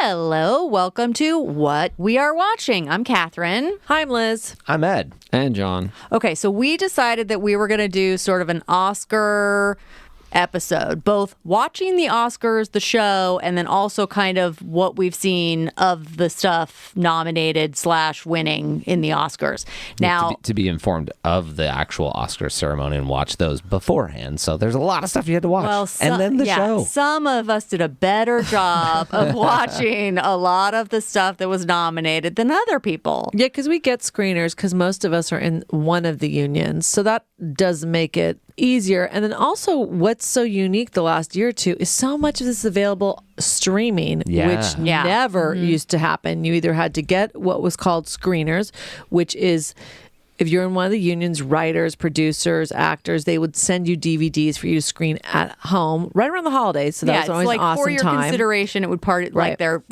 Hello, welcome to What We Are Watching. I'm Catherine. Hi, I'm Liz. I'm Ed. And John. Okay, so we decided that we were going to do sort of an Oscar episode, both watching the Oscars, the show, and then also kind of what we've seen of the stuff nominated / winning in the Oscars. Now, to be informed of the actual Oscar ceremony and watch those beforehand. So there's a lot of stuff you had to watch. well, and then the show. Some of us did a better job of watching a lot of the stuff that was nominated than other people. Yeah, because we get screeners because most of us are in one of the unions. So that does make it easier. And then also what's so unique the last year or two is so much of this is available streaming, which never used to happen. You either had to get what was called screeners, which is if you're in one of the unions, writers, producers, actors, they would send you DVDs for you to screen at home right around the holidays. So that was always like an awesome for your time. Consideration, it would like they're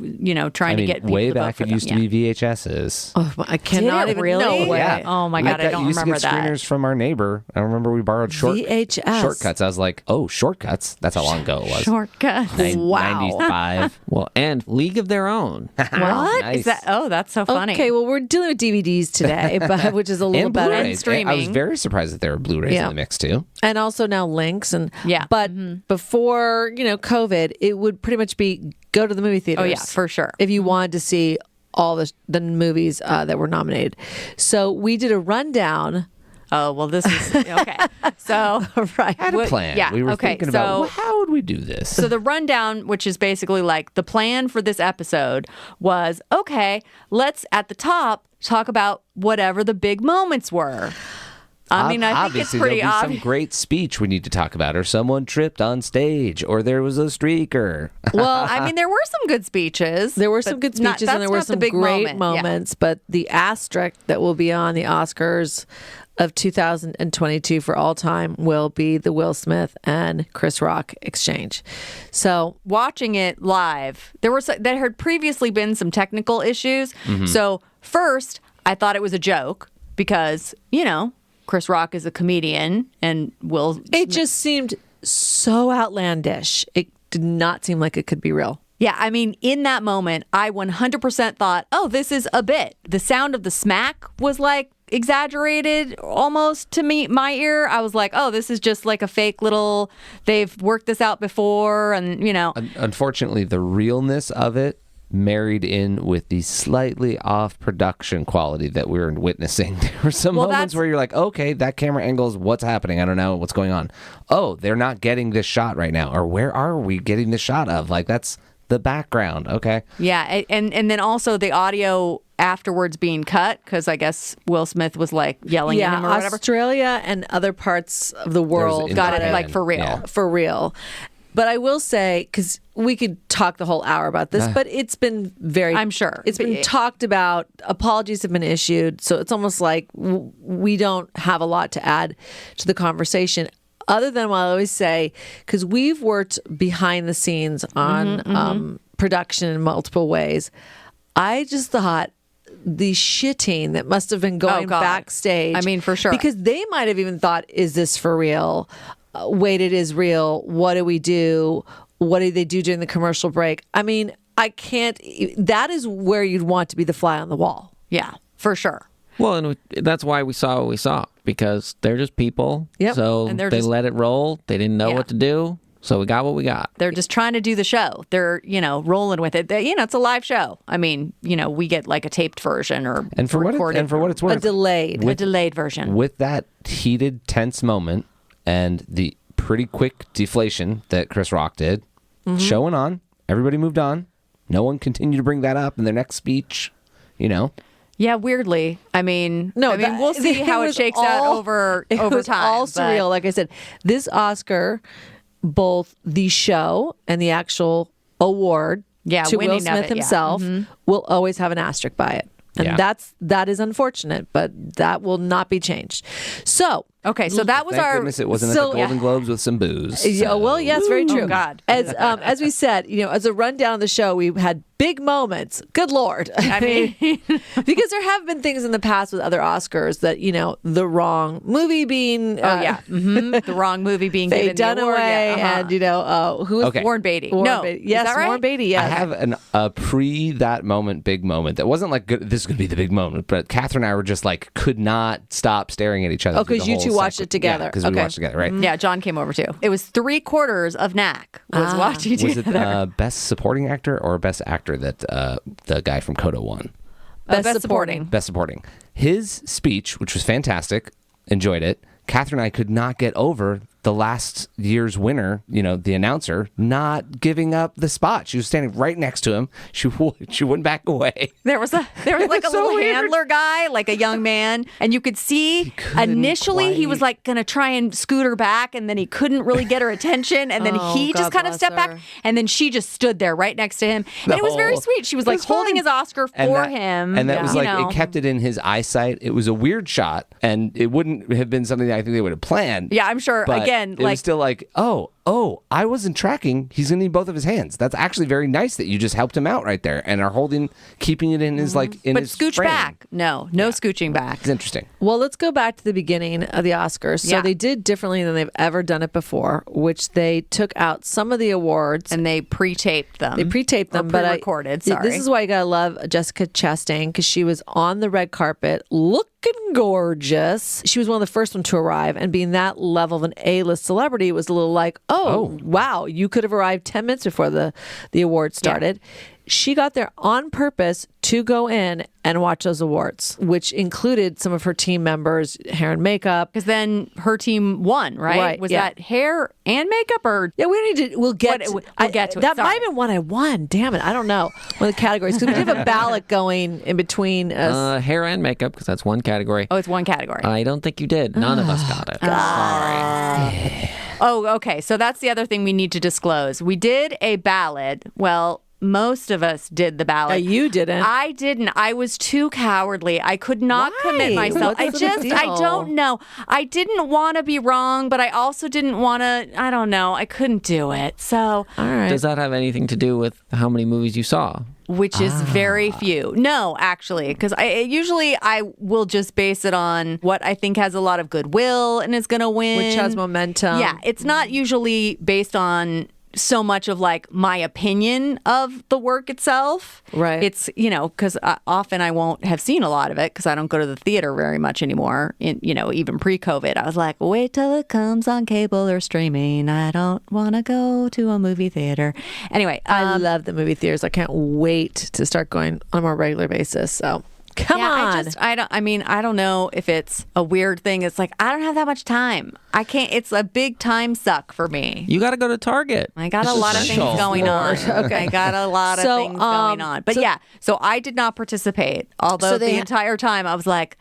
trying to get people way to vote back for it them. used to be VHSs. Oh, I cannot Did it even really? know. Way. Yeah. Oh my God, I don't used remember to get that. screeners from our neighbor. I remember we borrowed VHS. shortcuts. I was like, oh, shortcuts? That's how long ago it was. Shortcuts. Wow. 95. Well, and League of Their Own. What? Nice. Is that? Oh, that's so funny. Okay, well, we're dealing with DVDs today, but which is a little And better. Blu-rays. And streaming. I was very surprised that there were Blu-rays in the mix too. And also now links and Yeah. But before COVID, it would pretty much be go to the movie theaters. Oh yeah, for sure. If you wanted to see all the movies that were nominated, so we did a rundown. Oh well, this is okay. So Right, Had a plan. Yeah. We were okay. thinking So about how would we do this? So the rundown, which is basically like the plan for this episode, was okay. Let's at the top talk about whatever the big moments were. I mean, I think it's Obviously, pretty there'll be obvious. some great speech we need to talk about, or someone tripped on stage, or there was a streaker. Well, I mean, there were some good speeches. There were some but good speeches and there were that's not some the big great moment. Yeah. moments. But the asterisk that will be on the Oscars of 2022 for all time will be the Will Smith and Chris Rock exchange. So Watching it live, there had previously been some technical issues. So first, I thought it was a joke because, Chris Rock is a comedian and it just seemed so outlandish. It did not seem like it could be real. Yeah, I mean, in that moment, I 100% thought, oh, this is a bit. The sound of the smack was like exaggerated almost to my ear. I was like, oh, this is just like a fake little, they've worked this out before. And, Unfortunately, the realness of it married in with the slightly off production quality that we were witnessing. There were some moments where you're like, okay, that camera angle's what's happening. I don't know what's going on. Oh, they're not getting this shot right now. Or where are we getting this shot of? Like, that's the background. Okay. Yeah. And then also the audio afterwards being cut because I guess Will Smith was like yelling at him or whatever. Australia and other parts of the world got it like for real. Yeah. For real. But I will say, because we could talk the whole hour about this, but it's been I'm sure. It's been talked about. Apologies have been issued. So it's almost like we don't have a lot to add to the conversation other than what I always say, because we've worked behind the scenes on production in multiple ways. I just thought the shitting that must have been going backstage. I mean, for sure. Because they might have even thought, is this for real? Wait, it is real. What do we do? What do they do during the commercial break? I mean, I can't. That is where you'd want to be the fly on the wall. Yeah, for sure. Well, and that's why we saw what we saw, because they're just people. Yep. So And they they're just- let it roll. They didn't know Yeah. what to do. So we got what we got. They're just trying to do the show. They're, rolling with it. It's a live show. I mean, we get like a taped version or And for what it's worth, A delayed version. with that heated, tense moment and the pretty quick deflation that Chris Rock did, showing on, everybody moved on. No one continued to bring that up in their next speech. Yeah, weirdly. I mean, No, we'll see how it was shakes out all- over It was time. all but- surreal. Like I said, this Oscar, both the show and the actual award Yeah, to Will winning of Smith it, yeah. himself will always have an asterisk by it. And Yeah. that is unfortunate, but that will not be changed. So Okay, so that was Thank our. goodness it wasn't so- at the Golden Globes with some booze. Yeah, well, yes, very true. Oh, God. As we said, as a rundown of the show, we had big moments. Good Lord. I mean, because there have been things in the past with other Oscars that, the wrong movie being the wrong movie being Faye given the award. Dunaway Yeah, and, who was Okay. Warren Beatty. Warren No, Beatty. is Yes, that right? Warren Beatty, yes. I have a pre that moment big moment that wasn't like good, this is going to be the big moment, but Catherine and I were just like could not stop staring at each other. Oh, through 'cause the you whole two watched sequence. it together. Yeah, because we Okay. watched together, right? Yeah, John came over too. It was 3/4 of Knack was watching Was it together. best supporting actor or best actor that the guy from CODA won? Best supporting. Best supporting. His speech, which was fantastic, enjoyed it. Catherine and I could not get over the last year's winner, the announcer, not giving up the spot. She was standing right next to him. She wouldn't back away. There was like a so little weird. handler guy, like a young man, and you could see initially he was like gonna try and scoot her back, and then he couldn't really get her attention, and then he just God kind of bless stepped her. back, and then she just stood there right next to him, and it was very No. sweet. She was It like was holding fun. his Oscar for him, And that was you like, know. it kept it in his eyesight. It was a weird shot, and it wouldn't have been something that I think they would have planned. Yeah, I'm sure. But Again, it like was still like, oh, I wasn't tracking. He's gonna need both of his hands. That's actually very nice that you just helped him out right there and are keeping it in his in but his scooch frame. back. No scooching back. It's interesting. Well, let's go back to the beginning of the Oscars. So Yeah. they did differently than they've ever done it before, which they took out some of the awards. And they pre-taped them. They pre-taped them, but pre-recorded. Sorry. This is why you gotta love Jessica Chastain, because she was on the red carpet, looking gorgeous. She was one of the first one to arrive, and being that level of an A-list celebrity, it was a little like, oh. wow, you could have arrived 10 minutes before the award started. She got there on purpose to go in and watch those awards, which included some of her team members' hair and makeup. Because then her team won, right? Right, Was yeah. that hair and makeup or? Yeah, we don't need to. We'll get. We'll I- get to it. That Sorry. might have been one I won. Damn it, I don't know. One of the categories, because we have a ballot going in between us. Hair and makeup, because that's one category. Oh, it's one category. I don't think you did. None of us got it. Sorry. Oh, okay. So that's the other thing we need to disclose. We did a ballot. Well, most of us did the ballot. You didn't. I didn't. I was too cowardly. I could not Why? commit myself. What's the big I deal? don't know. I didn't want to be wrong, but I also didn't want to, I don't know. I couldn't do it. So, All right. Does that have anything to do with how many movies you saw? which is very few. No, actually, because I will just base it on what I think has a lot of goodwill and is going to win. Which has momentum. Yeah, it's not usually based on so much of like my opinion of the work itself. Right. It's, because often I won't have seen a lot of it because I don't go to the theater very much anymore. Even pre-COVID, I was like, wait till it comes on cable or streaming. I don't want to go to a movie theater. Anyway. I love the movie theaters. I can't wait to start going on a more regular basis. So come on. I don't know if it's a weird thing. It's like, I don't have that much time. I can't, it's a big time suck for me. You got to go to Target. I got a lot of things essential. going on. Okay. I got a lot of things going on. But so I did not participate. Although the entire time I was like,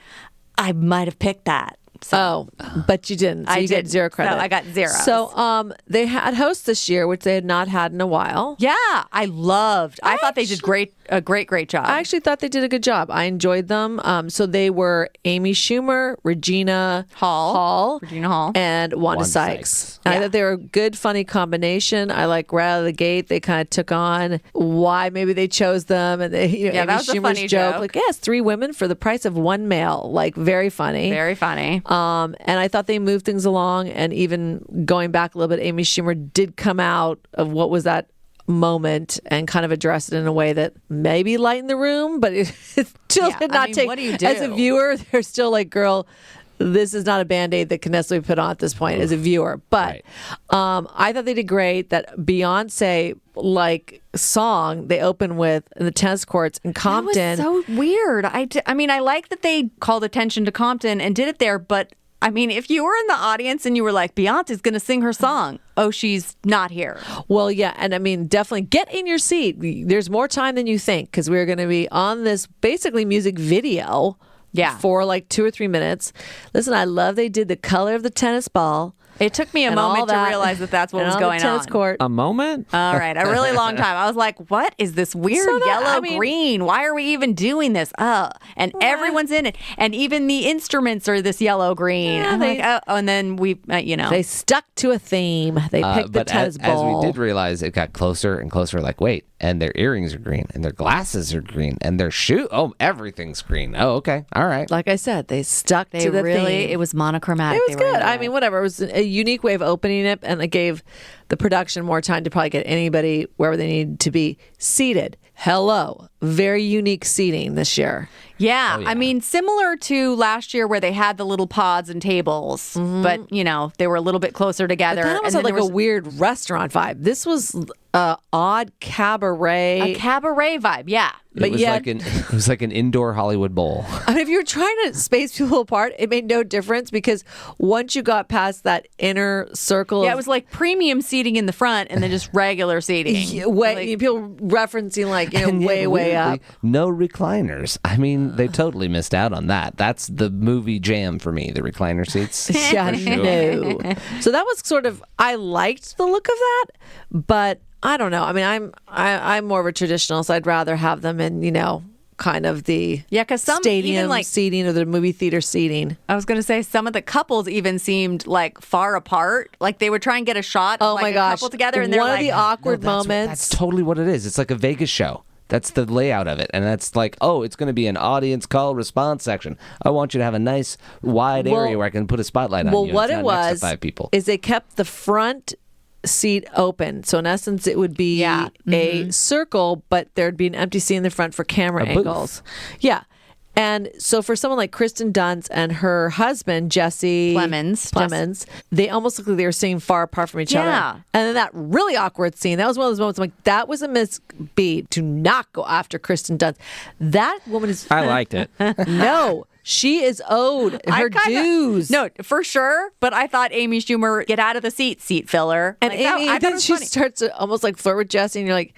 I might have picked that. So but you didn't. So I you get didn't. 0 credit. So I got zeros. So they had hosts this year, which they had not had in a while. yeah, I thought they did a great job. I actually thought they did a good job. I enjoyed them. So they were Amy Schumer, Regina Hall, and Wanda Sykes. And I thought they were a good, funny combination. I like right out of the gate, they kind of took on why maybe they chose them. And Amy that was a Schumer's funny joke. joke. Like, yes, 3 women for the price of 1 male. Like, very funny. Very funny. And I thought they moved things along. And even going back a little bit, Amy Schumer did come out of what was that moment and kind of address it in a way that maybe lightened the room, but it still did not take. What do you do? As a viewer, they're still like, girl, this is not a Band-Aid that can necessarily put on at this point as a viewer. But I thought they did great. That Beyonce song they open with in the tennis courts in Compton. That was so weird. I like that they called attention to Compton and did it there, but if you were in the audience and you were like, Beyonce's going to sing her song. Oh, she's not here. Well, yeah. And definitely get in your seat. There's more time than you think because we're going to be on this basically music video for 2 or 3 minutes. Listen, I love they did the color of the tennis ball. It took me a And all moment to that. realize that that's what And was on the going tennis on. court. A moment? All right, a really long time. I was like, what is this weird So that- yellow I mean- green? Why are we even doing this? And everyone's in it. And even the instruments are this yellow green. Yeah, I'm like, oh, and then we, They stuck to a theme. They picked the but tennis as ball. we did realize, it got closer and closer. Like, wait, and their earrings are green, and their glasses are green, and their shoe. Oh, everything's green. Oh, okay, all right. Like I said, they stuck to the theme. it was monochromatic. It was good. I mean, whatever. It was a unique way of opening it, and it gave the production more time to probably get anybody wherever they needed to be seated. Hello. Very unique seating this year. Yeah, Oh, yeah. I mean, similar to last year where they had the little pods and tables, but, they were a little bit closer together. That almost and had then like a weird restaurant vibe. This was a odd cabaret. a cabaret vibe, yeah. But yet- It was like an indoor Hollywood bowl. I mean, if you were trying to space people apart, it made no difference because once you got past that inner circle, Yeah, of it was like premium seating in the front and then just regular seating. people referencing like And yet, way weirdly, up. no recliners. I mean, they totally missed out on that. That's the movie jam for me, the recliner seats. Yeah, For sure. no. So that was sort of, I liked the look of that, but I don't know. I mean, I'm more of a traditional, so I'd rather have them in, kind of the Yeah, because some stadium even like seating or the movie theater seating. I was going to say some of the couples even seemed like far apart. Like they would try and get a shot of Oh like my a gosh. couple together and they're One like of the awkward No, moments. That's totally what it is. It's like a Vegas show. That's the layout of it. And that's like, oh, it's going to be an audience call response section. I want you to have a nice wide area where I can put a spotlight on you. Well, and what it's it not next to was 5 people. is they kept the front seat open. So in essence, it would be a circle, but there'd be an empty seat in the front for camera booth. angles. Yeah. And so for someone like Kristen Dunst and her husband, Jesse Plemons, they almost look like they were sitting far apart from each other. Yeah. And then that really awkward scene, that was one of those moments I'm like, that was a miss B. Do not go after Kristen Dunst. That woman is... I liked it. No. She is owed her dues. No, for sure. But I thought Amy Schumer get out of the seat filler. And like, Amy, I thought it then was she funny. starts to almost like flirt with Jesse, and you're like,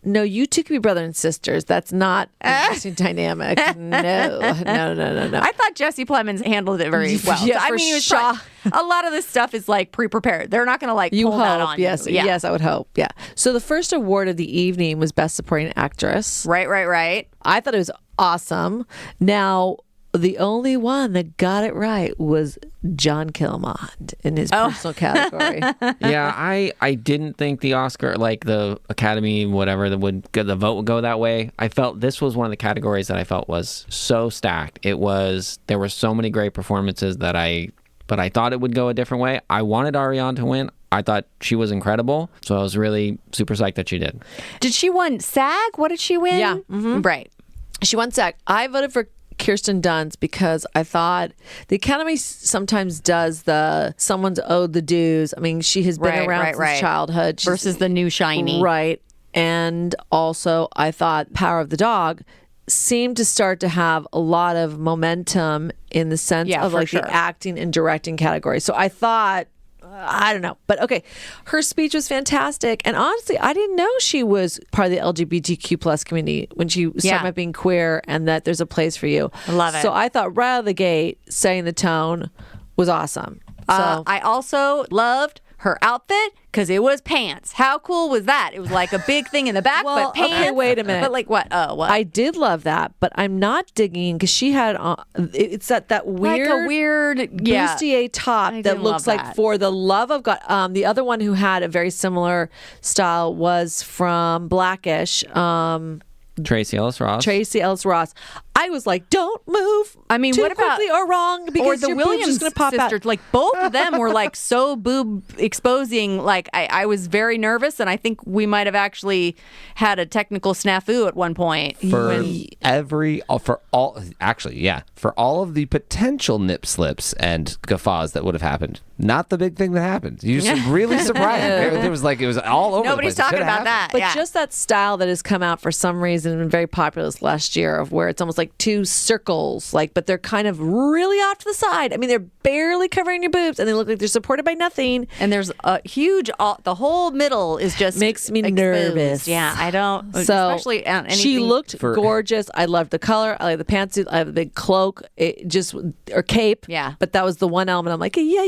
no, you two can be brother and sisters. That's not an interesting dynamic. No. I thought Jesse Plemons handled it very well. Yeah, I for mean, he was sure. a lot of this stuff is like pre-prepared. They're not going to like You pull that hope, on yes, you. Yeah. yes, I would hope, yeah. So the first award of the evening was Best Supporting Actress. Right. I thought it was awesome. Now, the only one that got it right was John Kilmont in his personal category. Yeah, I didn't think the Oscar, like the Academy, whatever, the vote would go that way. I felt this was one of the categories that I felt was so stacked. There were so many great performances but I thought it would go a different way. I wanted Ariane to win. I thought she was incredible, so I was really super psyched that she did. Did she win SAG? What did she win? Yeah. Right. She won SAG. I voted for Kirsten Dunst because I thought the Academy sometimes does someone's owed the dues. I mean, she has been around since childhood. Versus the new shiny. Right. And also, I thought Power of the Dog seemed to start to have a lot of momentum in the sense of for like sure. the acting and directing category. So I thought, I don't know. But okay, her speech was fantastic. And honestly, I didn't know she was part of the LGBTQ plus community when she was talking about being queer and that there's a place for you. I love it. So I thought right out of the gate, setting the tone was awesome. So I also loved her outfit because it was pants. How cool was that? It was like a big thing in the back, Well, but pants. okay, wait a minute. But like what? Oh, what? I did love that, but I'm not digging because she had it's that weird, like a weird, bustier top I that didn't looks love like that. For the Love of God. The other one who had a very similar style was from Blackish. Tracy Ellis Ross. Tracy Ellis Ross. I was like, don't move. I mean, too what about- quickly or wrong because or the your boob's Williams just gonna pop sister, out. like both of them were like so boob exposing. Like I was very nervous, and I think we might have actually had a technical snafu at one point. For all of the potential nip slips and guffaws that would have happened. Not the big thing that happened. You're just really surprised. It was all over Nobody's the place. It talking could have about that. happened. But yeah. just that style that has come out for some reason and been very popular this last year, of where it's almost like like two circles, like, but they're kind of really off to the side. I mean, they're barely covering your boobs, and they look like they're supported by nothing. And there's a huge, the whole middle is just makes me exposed. nervous. Yeah, I don't. So especially on anything. she looked gorgeous. I loved the color. I like the pantsuit. I have the big cloak, or cape. Yeah. But that was the one element. I'm like, So yeah.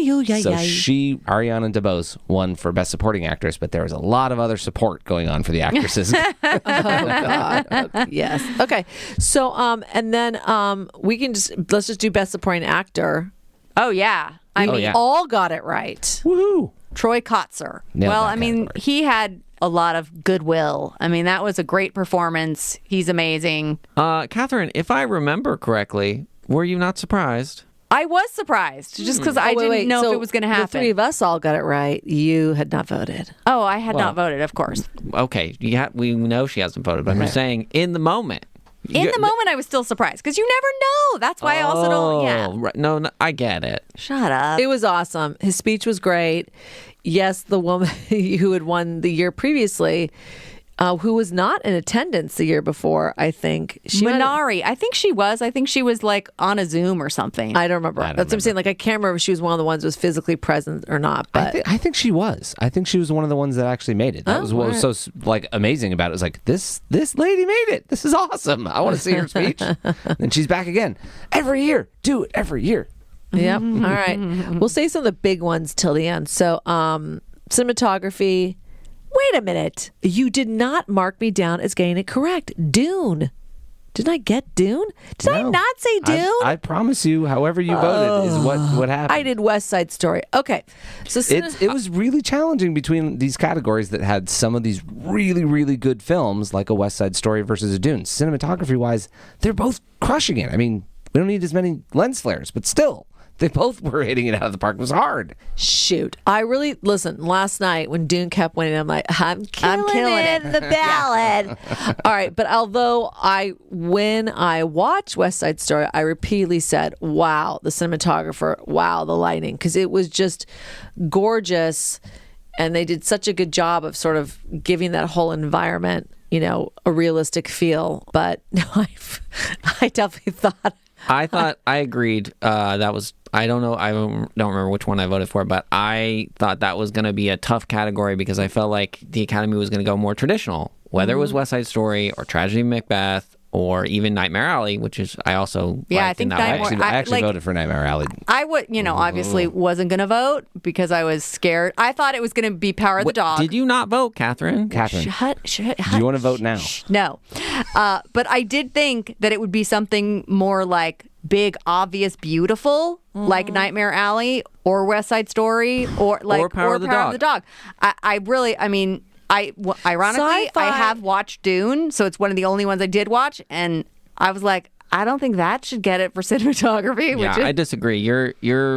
Ariana DeBose won for Best Supporting Actress, but there was a lot of other support going on for the actresses. Oh God. Okay. Yes. Okay. So and then let's just do Best Supporting Actor. Oh yeah. I mean, all got it right. Woohoo! Troy Kotsur. Nailed Well, that I mean, category. he had a lot of goodwill. I mean, that was a great performance. He's amazing. Catherine, if I remember correctly, were you not surprised? I was surprised just because I didn't know if it was going to happen. The three of us all got it right. You had not voted. Oh, I had not voted, of course. Okay, we know she hasn't voted, but I'm just saying, in the moment. In the moment, I was still surprised because you never know. That's why I also don't. Yeah. Right. No, I get it. Shut up. It was awesome. His speech was great. Yes, the woman who had won the year previously, who was not in attendance the year before, I think. Minari. I think she was. I think she was like on a Zoom or something. I don't remember. That's what I'm saying. Like, I can't remember if she was one of the ones who was physically present or not. But I think she was. I think she was one of the ones that actually made it. That was what was so like amazing about it. It was like, this lady made it. This is awesome. I want to see her speech. And she's back again. Every year. Do it every year. Yep. All right. We'll say some of the big ones till the end. So, cinematography. Wait a minute. You did not mark me down as getting it correct. Dune. Did I get Dune? Did I not say Dune? I promise you, however you voted is what happened. I did West Side Story. Okay. So it was really challenging between these categories that had some of these really, really good films, like a West Side Story versus a Dune. Cinematography-wise, they're both crushing it. I mean, we don't need as many lens flares, but still. They both were hitting it out of the park. It was hard. Shoot. Listen, last night when Dune kept winning, I'm like, I'm killing it in the ballad. All right. But although when I watched West Side Story, I repeatedly said, wow, the cinematographer, wow, the lighting, because it was just gorgeous. And they did such a good job of sort of giving that whole environment, a realistic feel. But no, I definitely thought. I agreed. I don't know. I don't remember which one I voted for, but I thought that was going to be a tough category because I felt like the Academy was going to go more traditional, whether it was West Side Story or Tragedy of Macbeth or even Nightmare Alley, which is I also I think I actually voted for Nightmare Alley. I would, obviously wasn't going to vote because I was scared. I thought it was going to be Power of the Dog. Did you not vote, Catherine? Shut. Do you want to vote now? No. But I did think that it would be something more like big, obvious, beautiful, like Nightmare Alley or West Side Story or Power of the Dog. Ironically, I have watched Dune, so it's one of the only ones I did watch, and I was like, I don't think that should get it for cinematography. Yeah, I disagree.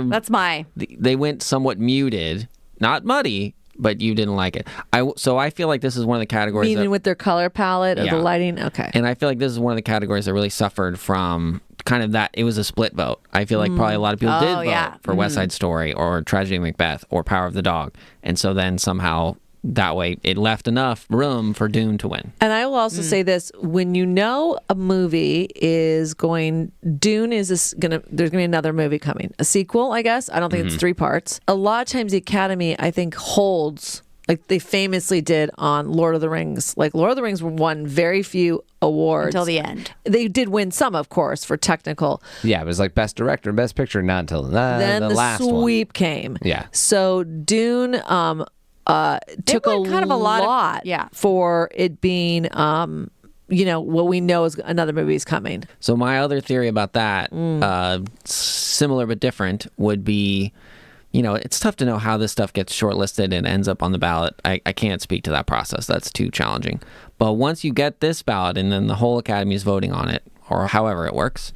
That's They went somewhat muted, not muddy, but you didn't like it. So I feel like this is one of the categories. Meaning with their color palette or the lighting? Okay. And I feel like this is one of the categories that really suffered from kind of that. It was a split vote. I feel like probably a lot of people did vote for West Side Story or Tragedy of Macbeth or Power of the Dog. And so then somehow that way it left enough room for Dune to win. And I will also say this, when a movie is going, Dune there's going to be another movie coming, a sequel, I guess. I don't think it's 3 parts. A lot of times the Academy, I think, holds, like they famously did on Lord of the Rings. Like Lord of the Rings won very few awards. until the end. They did win some, of course, for technical. Yeah, it was like Best Director and Best Picture, not until then the last sweep came. Yeah. So Dune took a lot for it being, what we know is another movie is coming. So my other theory about that, similar but different, would be, it's tough to know how this stuff gets shortlisted and ends up on the ballot. I can't speak to that process. That's too challenging. But once you get this ballot and then the whole Academy is voting on it, or however it works,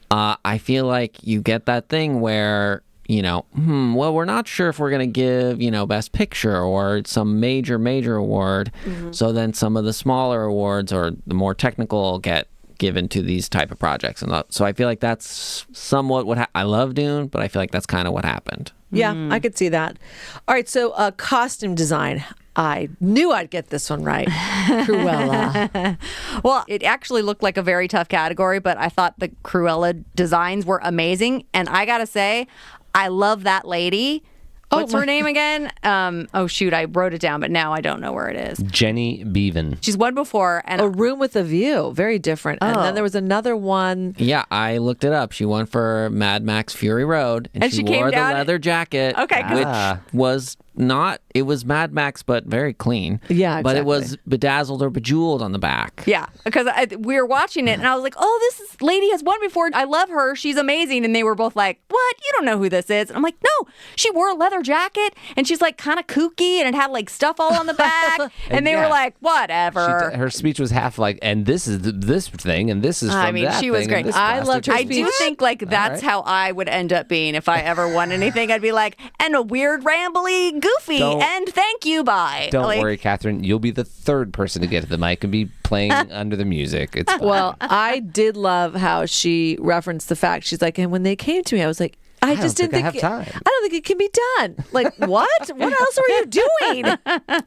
I feel like you get that thing where, well, we're not sure if we're going to give, Best Picture or some major award. So then some of the smaller awards or the more technical get given to these type of projects. And so I feel like that's somewhat what I love Dune, but I feel like that's kind of what happened. Yeah, I could see that. All right, so costume design. I knew I'd get this one right. Cruella. Well, it actually looked like a very tough category, but I thought the Cruella designs were amazing. And I gotta say, I love that lady. What's her name again? Oh, shoot. I wrote it down, but now I don't know where it is. Jenny Beavan. She's won before. And A Room with a View. Very different. And then there was another one. Yeah, I looked it up. She won for Mad Max Fury Road. And she came wore the down- leather jacket, Okay, 'cause- which was not, it was Mad Max, but very clean. Yeah, But it exactly. was bedazzled or bejeweled on the back. Yeah, because we were watching it and I was like, oh, this lady has won before. I love her. She's amazing. And they were both like, what? You don't know who this is. And I'm like, no, she wore a leather jacket and she's like kind of kooky and it had like stuff all on the back. And they were like, whatever. Her speech was half like, and this is this thing, and this is from I mean, that she was thing, great. and this I plastic loved her I thing. do think like that's how I would end up being if I ever won anything. I'd be like, and a weird, rambly, goofy, Don't- and thank you, bye. Don't Like, worry, Catherine. You'll be the third person to get to the mic and be playing under the music. It's fine. Well, I did love how she referenced the fact. She's like, and when they came to me, I was like, I just don't didn't think think I have time. I don't think it can be done. Like, what? What else were you doing?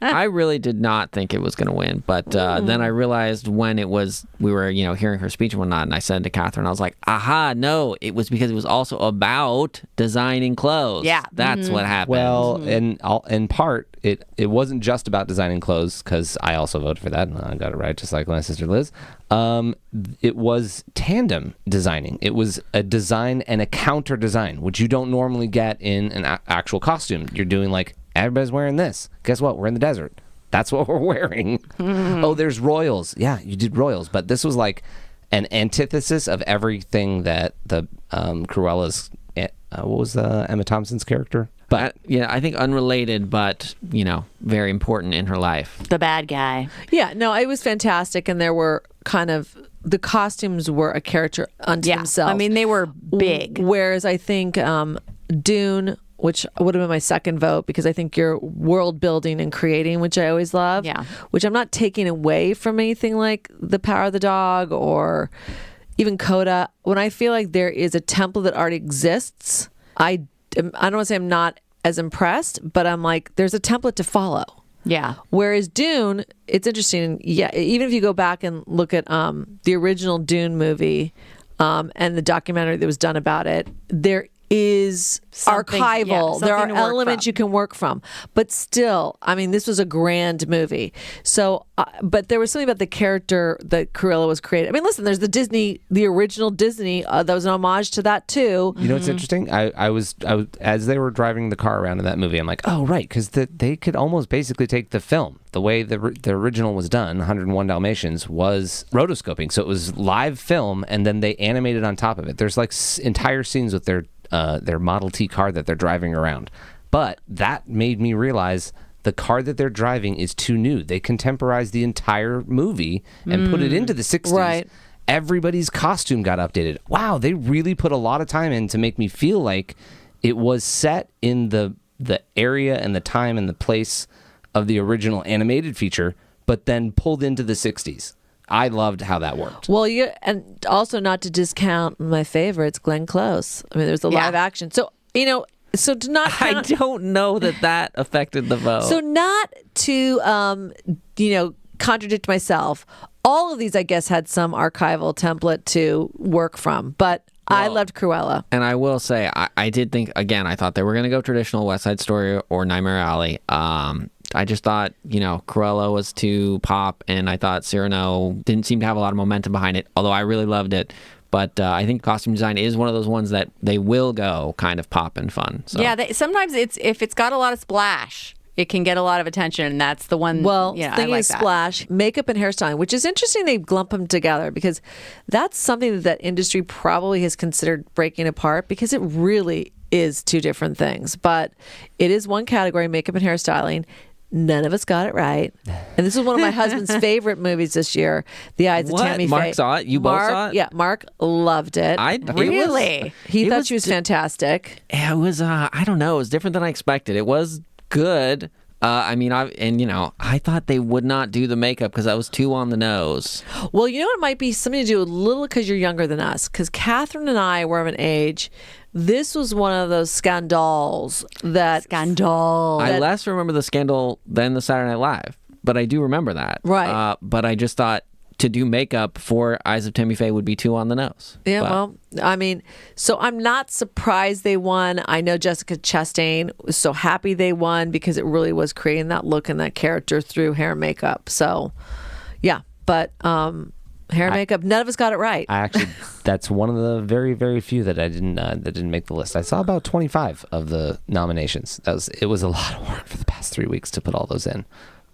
I really did not think it was going to win, but then I realized when it was, we were, hearing her speech and whatnot, and I said to Catherine, I was like, aha, no, it was because it was also about designing clothes. Yeah. That's what happened. Well, in part, it wasn't just about designing clothes, because I also voted for that, and I got it right, just like my sister Liz. It was tandem designing. It was a design and a counter design, which you don't normally get in an actual costume. You're doing like, everybody's wearing this. Guess what? We're in the desert. That's what we're wearing. Oh, there's royals. Yeah, you did royals, but this was like an antithesis of everything that the Cruella's. What was Emma Thompson's character? But I think unrelated, but, very important in her life. the bad guy. Yeah, no, it was fantastic. And there were kind of, the costumes were a character unto Yeah. themselves. I mean, they were big. Whereas I think Dune, which would have been my second vote, because I think you're world building and creating, which I always love. Yeah. Which I'm not taking away from anything like The Power of the Dog or even CODA. When I feel like there is a template that already exists, I don't want to say I'm not as impressed, but I'm like, there's a template to follow. Yeah. Whereas Dune, it's interesting. Yeah, even if you go back and look at the original Dune movie and the documentary that was done about it, there is Something- archival. yeah, there are something to work elements from. you can work from. But still, I mean, this was a grand movie. So, but there was something about the character that Cruella was created. I mean, listen, there's the original Disney, that was an homage to that too. you know what's interesting? I was as they were driving the car around in that movie, I'm like, oh right, because they could almost basically take the film. The way the original was done, 101 Dalmatians, was rotoscoping. So it was live film, and then they animated on top of it. There's like entire scenes with their Model T car that they're driving around. But that made me realize the car that they're driving is too new. They contemporized the entire movie and put it into the 60s. Right. Everybody's costume got updated. Wow, they really put a lot of time in to make me feel like it was set in the area and the time and the place of the original animated feature, but then pulled into the 60s. I loved how that worked. Well, and also not to discount my favorites, Glenn Close. I mean, there's the Yeah. live action. So, so to not I count, don't know that affected the vote. so not to contradict myself. All of these, I guess, had some archival template to work from, but I loved Cruella. And I will say, I did think, again, I thought they were going to go traditional West Side Story or Nightmare Alley. I just thought, Cruella was too pop, and I thought Cyrano didn't seem to have a lot of momentum behind it, although I really loved it. But I think costume design is one of those ones that they will go kind of pop and fun. So. Yeah, sometimes if it's got a lot of splash, it can get a lot of attention, and that's the one. Well, I thinking like of that. splash, makeup and hairstyling, which is interesting. They lump them together because that's something that industry probably has considered breaking apart because it really is two different things. But it is one category, makeup and hairstyling. None of us got it right. And this is one of my husband's favorite movies this year, The Eyes of What? Tammy Faye. Mark saw it? You both Mark, saw it? Yeah, Mark loved it. Really? He it thought was she was fantastic. It was, I don't know, it was different than I expected. It was good. I thought they would not do the makeup because that was too on the nose. Well, you know what, it might be something to do a little because you're younger than us. Because Catherine and I were of an age. This was one of those scandals that I less remember the scandal than the Saturday Night Live, but I do remember that. Right. But I just thought to do makeup for Eyes of Tammy Faye would be too on the nose. Yeah, But- well, I mean, so I'm not surprised they won. I know Jessica Chastain was so happy they won because it really was creating that look and that character through hair and makeup. So, yeah, but hair and makeup, none of us got it right. I actually, that's one of the very, very few that didn't make the list. I saw about 25 of the nominations. It was a lot of work for the past 3 weeks to put all those in.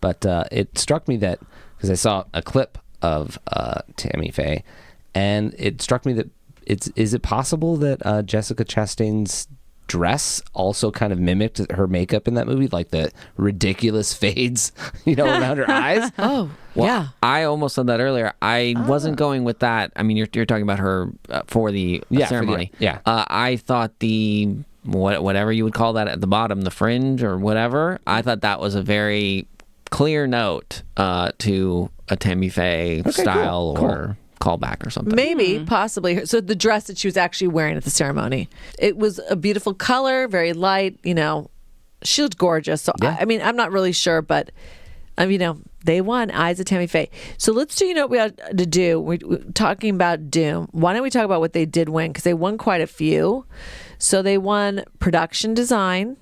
But it struck me that, because I saw a clip of Tammy Faye, and it struck me that is it possible that Jessica Chastain's dress also kind of mimicked her makeup in that movie, like the ridiculous fades, around her eyes? Oh, Well, yeah. I almost said that earlier. I wasn't going with that. I mean, you're talking about her for the ceremony. I thought whatever you would call that at the bottom, the fringe or whatever, I thought that was a very clear note to a Tammy Faye style cool. or callback or something. Maybe, possibly. So the dress that she was actually wearing at the ceremony, it was a beautiful color, very light, she looked gorgeous. So, Yeah. I'm not really sure, but, they won Eyes of Tammy Faye. So let's do, what we had to do. We're talking about Dune. Why don't we talk about what they did win? Because they won quite a few. So they won production design,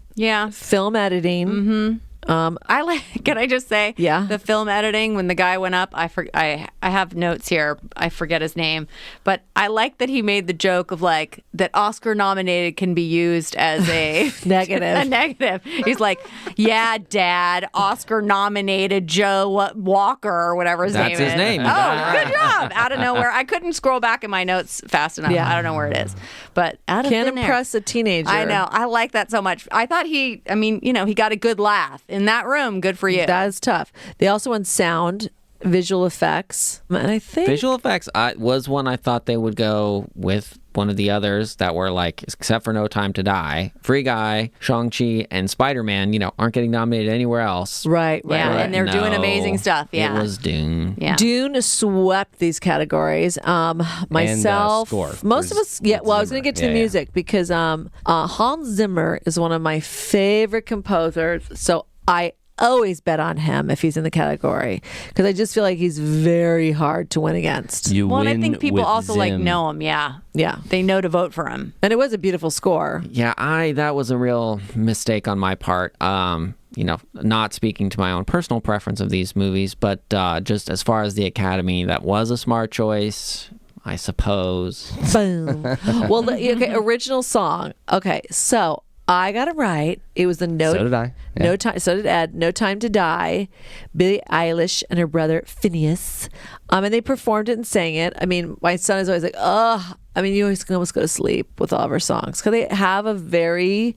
film editing, Can I just say, the film editing, when the guy went up, I have notes here. I forget his name, but I like that he made the joke of like that Oscar nominated can be used as a negative. A negative. He's like, yeah, Dad, Oscar nominated Joe Walker or whatever his name is. That's his name. You got it Good job. Out of nowhere. I couldn't scroll back in my notes fast enough. Yeah. I don't know where it is, but out of Can't thin air. impress a teenager. I know. I like that so much. I thought he got a good laugh in that room. Good for you. That is tough. They also won sound, visual effects, and I think Visual effects was one I thought they would go with one of the others that were like, except for No Time to Die, Free Guy, Shang-Chi, and Spider-Man, aren't getting nominated anywhere else. Right. Yeah, and they're doing amazing stuff. Yeah. It was Dune. Yeah. Dune swept these categories. Myself, score most of us. Yeah. Well, I was going to get to the Yeah. music because Hans Zimmer is one of my favorite composers. So I always bet on him if he's in the category because I just feel like he's very hard to win against. You Well, and I win think people with also Zim. know him. Yeah. Yeah. They know to vote for him. And it was a beautiful score. Yeah, that was a real mistake on my part. Not speaking to my own personal preference of these movies, but just as far as the Academy, that was a smart choice, I suppose. Boom. Well, okay, original song. Okay, so I got it right. It was the No. So did I. Yeah. No time. So did Ed. No Time to Die. Billie Eilish and her brother Phineas. And they performed it and sang it. I mean, my son is always like, "Ugh." I mean, you always can almost go to sleep with all of her songs because they have a very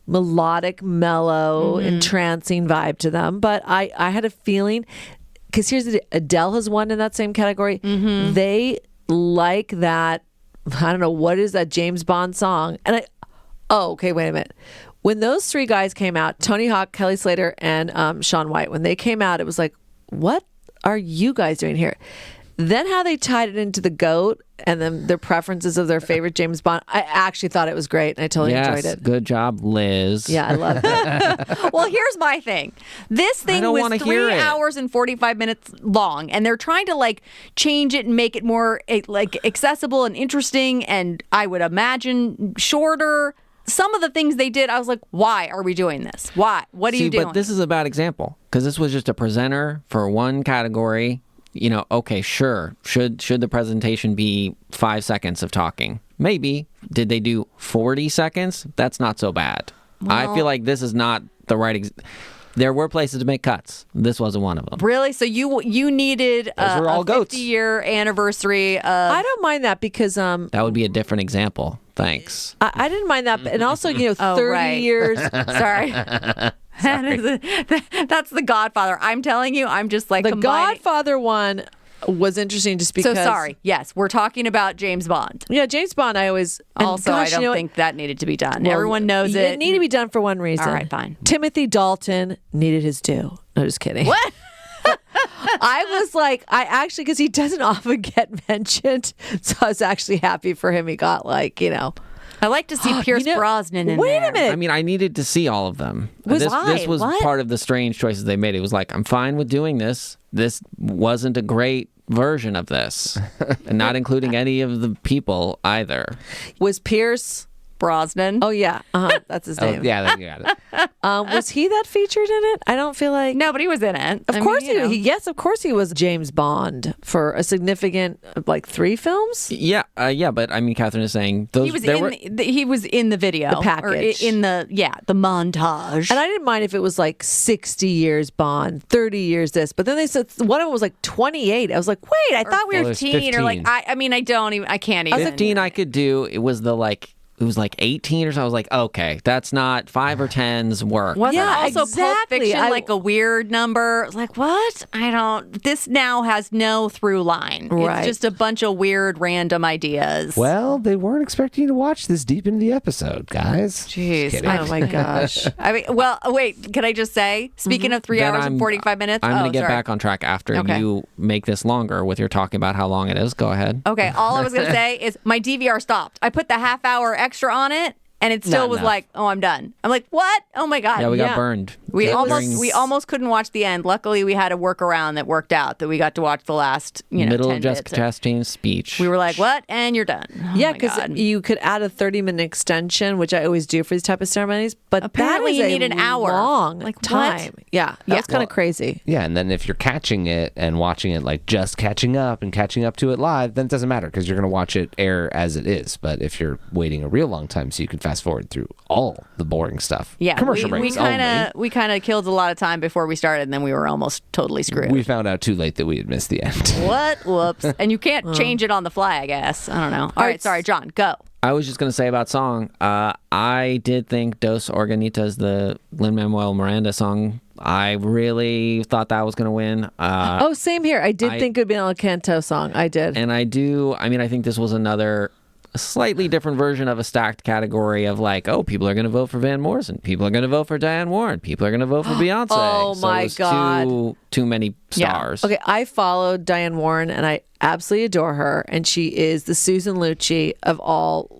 melodic, mellow, entrancing vibe to them. But I had a feeling because here's the Adele has won in that same category. They like that. I don't know what is that James Bond song, and oh, okay, wait a minute. When those three guys came out, Tony Hawk, Kelly Slater, and Shaun White, when they came out, it was like, what are you guys doing here? Then how they tied it into the GOAT and then their preferences of their favorite James Bond, I actually thought it was great, and I totally enjoyed it. Good job, Liz. Yeah, I loved it. Well, here's my thing. This thing don't was wanna hear 3 it. hours and 45 minutes long, and they're trying to like change it and make it more like accessible and interesting, and I would imagine shorter. Some of the things they did, I was like, why are we doing this? Why? What are you doing? But this is a bad example because this was just a presenter for one category. Okay, sure. Should the presentation be 5 seconds of talking? Maybe. Did they do 40 seconds? That's not so bad. I feel like this is not the right. There were places to make cuts. This wasn't one of them. Really? So you needed Those were all a goats. 50-year anniversary of... I don't mind that because That would be a different example. Thanks. I didn't mind that. And also, 30 right. years. Sorry. That's The Godfather. I'm telling you, I'm just like The combining- Godfather one, was interesting just because. So sorry. Yes, we're talking about James Bond. Yeah, James Bond. I always Also, I don't think that needed to be done. Well, Everyone knows it. It needed to be done for one reason. All right, fine. Timothy Dalton needed his due. No, just kidding. What? I was like, I actually, because he doesn't often get mentioned, so I was actually happy for him. He got I like to see Pierce Brosnan in wait there. a minute. I mean, I needed to see all of them. Was this was what? part of the strange choices they made. It was like, I'm fine with doing this. This wasn't a great version of this, and not including any of the people either. Was Pierce Brosnan. Oh yeah, that's his name. Yeah, then you got it. Was he that featured in it? I don't feel like. No, but he was in it. Of course he. Yes, of course he was James Bond for a significant 3 films. Yeah, but I mean, Catherine is saying those. He was in the video, The package. or in the montage. And I didn't mind if it was 60 years Bond, 30 years this, but then they said one of them was 28. I was like, wait, I thought we were 15 or I can't even. 15 I could do. It was it was 18 or so. I was like, okay, that's not 5 or 10's work. Wasn't Yeah, also exactly. Pulp Fiction a weird number? I was like, what? This now has no through line. Right. It's just a bunch of weird random ideas. Well, they weren't expecting you to watch this deep into the episode, guys. Jeez. Just kidding. Oh my gosh. I mean, well, wait, can I just say, speaking of 3 Then hours and 45 minutes? I'm going to get sorry. back on track after Okay. you make this longer with your talking about how long it is. Go ahead. Okay, all I was going to say is my DVR stopped. I put the half hour extra on it, and it still Not was enough. like, oh, I'm done. I'm like, what? Oh my God. Yeah, we Yeah. got burned. We During almost couldn't watch the end. Luckily, we had a workaround that worked out that we got to watch the last, middle 10 of Jessica minutes. Chastain's speech. We were like, what? And you're done. Oh Yeah, my because God. you could add a 30-minute extension, which I always do for these type of ceremonies. But Apparently that is you a need an hour. long Like, what? time. Yeah, that's kind of crazy. Yeah, and then if you're catching it and watching it just catching up to it live, then it doesn't matter because you're going to watch it air as it is. But if you're waiting a real long time, so you can fast forward through all the boring stuff. Yeah, commercial we breaks kind of killed a lot of time before we started, and then we were almost totally screwed. only. We found out too late that we had missed the end. What? Whoops. And you can't change it on the fly, I guess. I don't know. All right, sorry, John, go. I was just going to say about song, I did think Dos Organitas, the Lin-Manuel Miranda song, I really thought that was going to win. Same here. I did think it would be an Encanto song. I did. And I think this was another slightly different version of a stacked category of people are going to vote for Van Morrison. People are going to vote for Diane Warren. People are going to vote for Beyonce. Oh, So my it was God. Too many stars. Okay, I followed Diane Warren, and I absolutely adore her. And she is the Susan Lucci of all.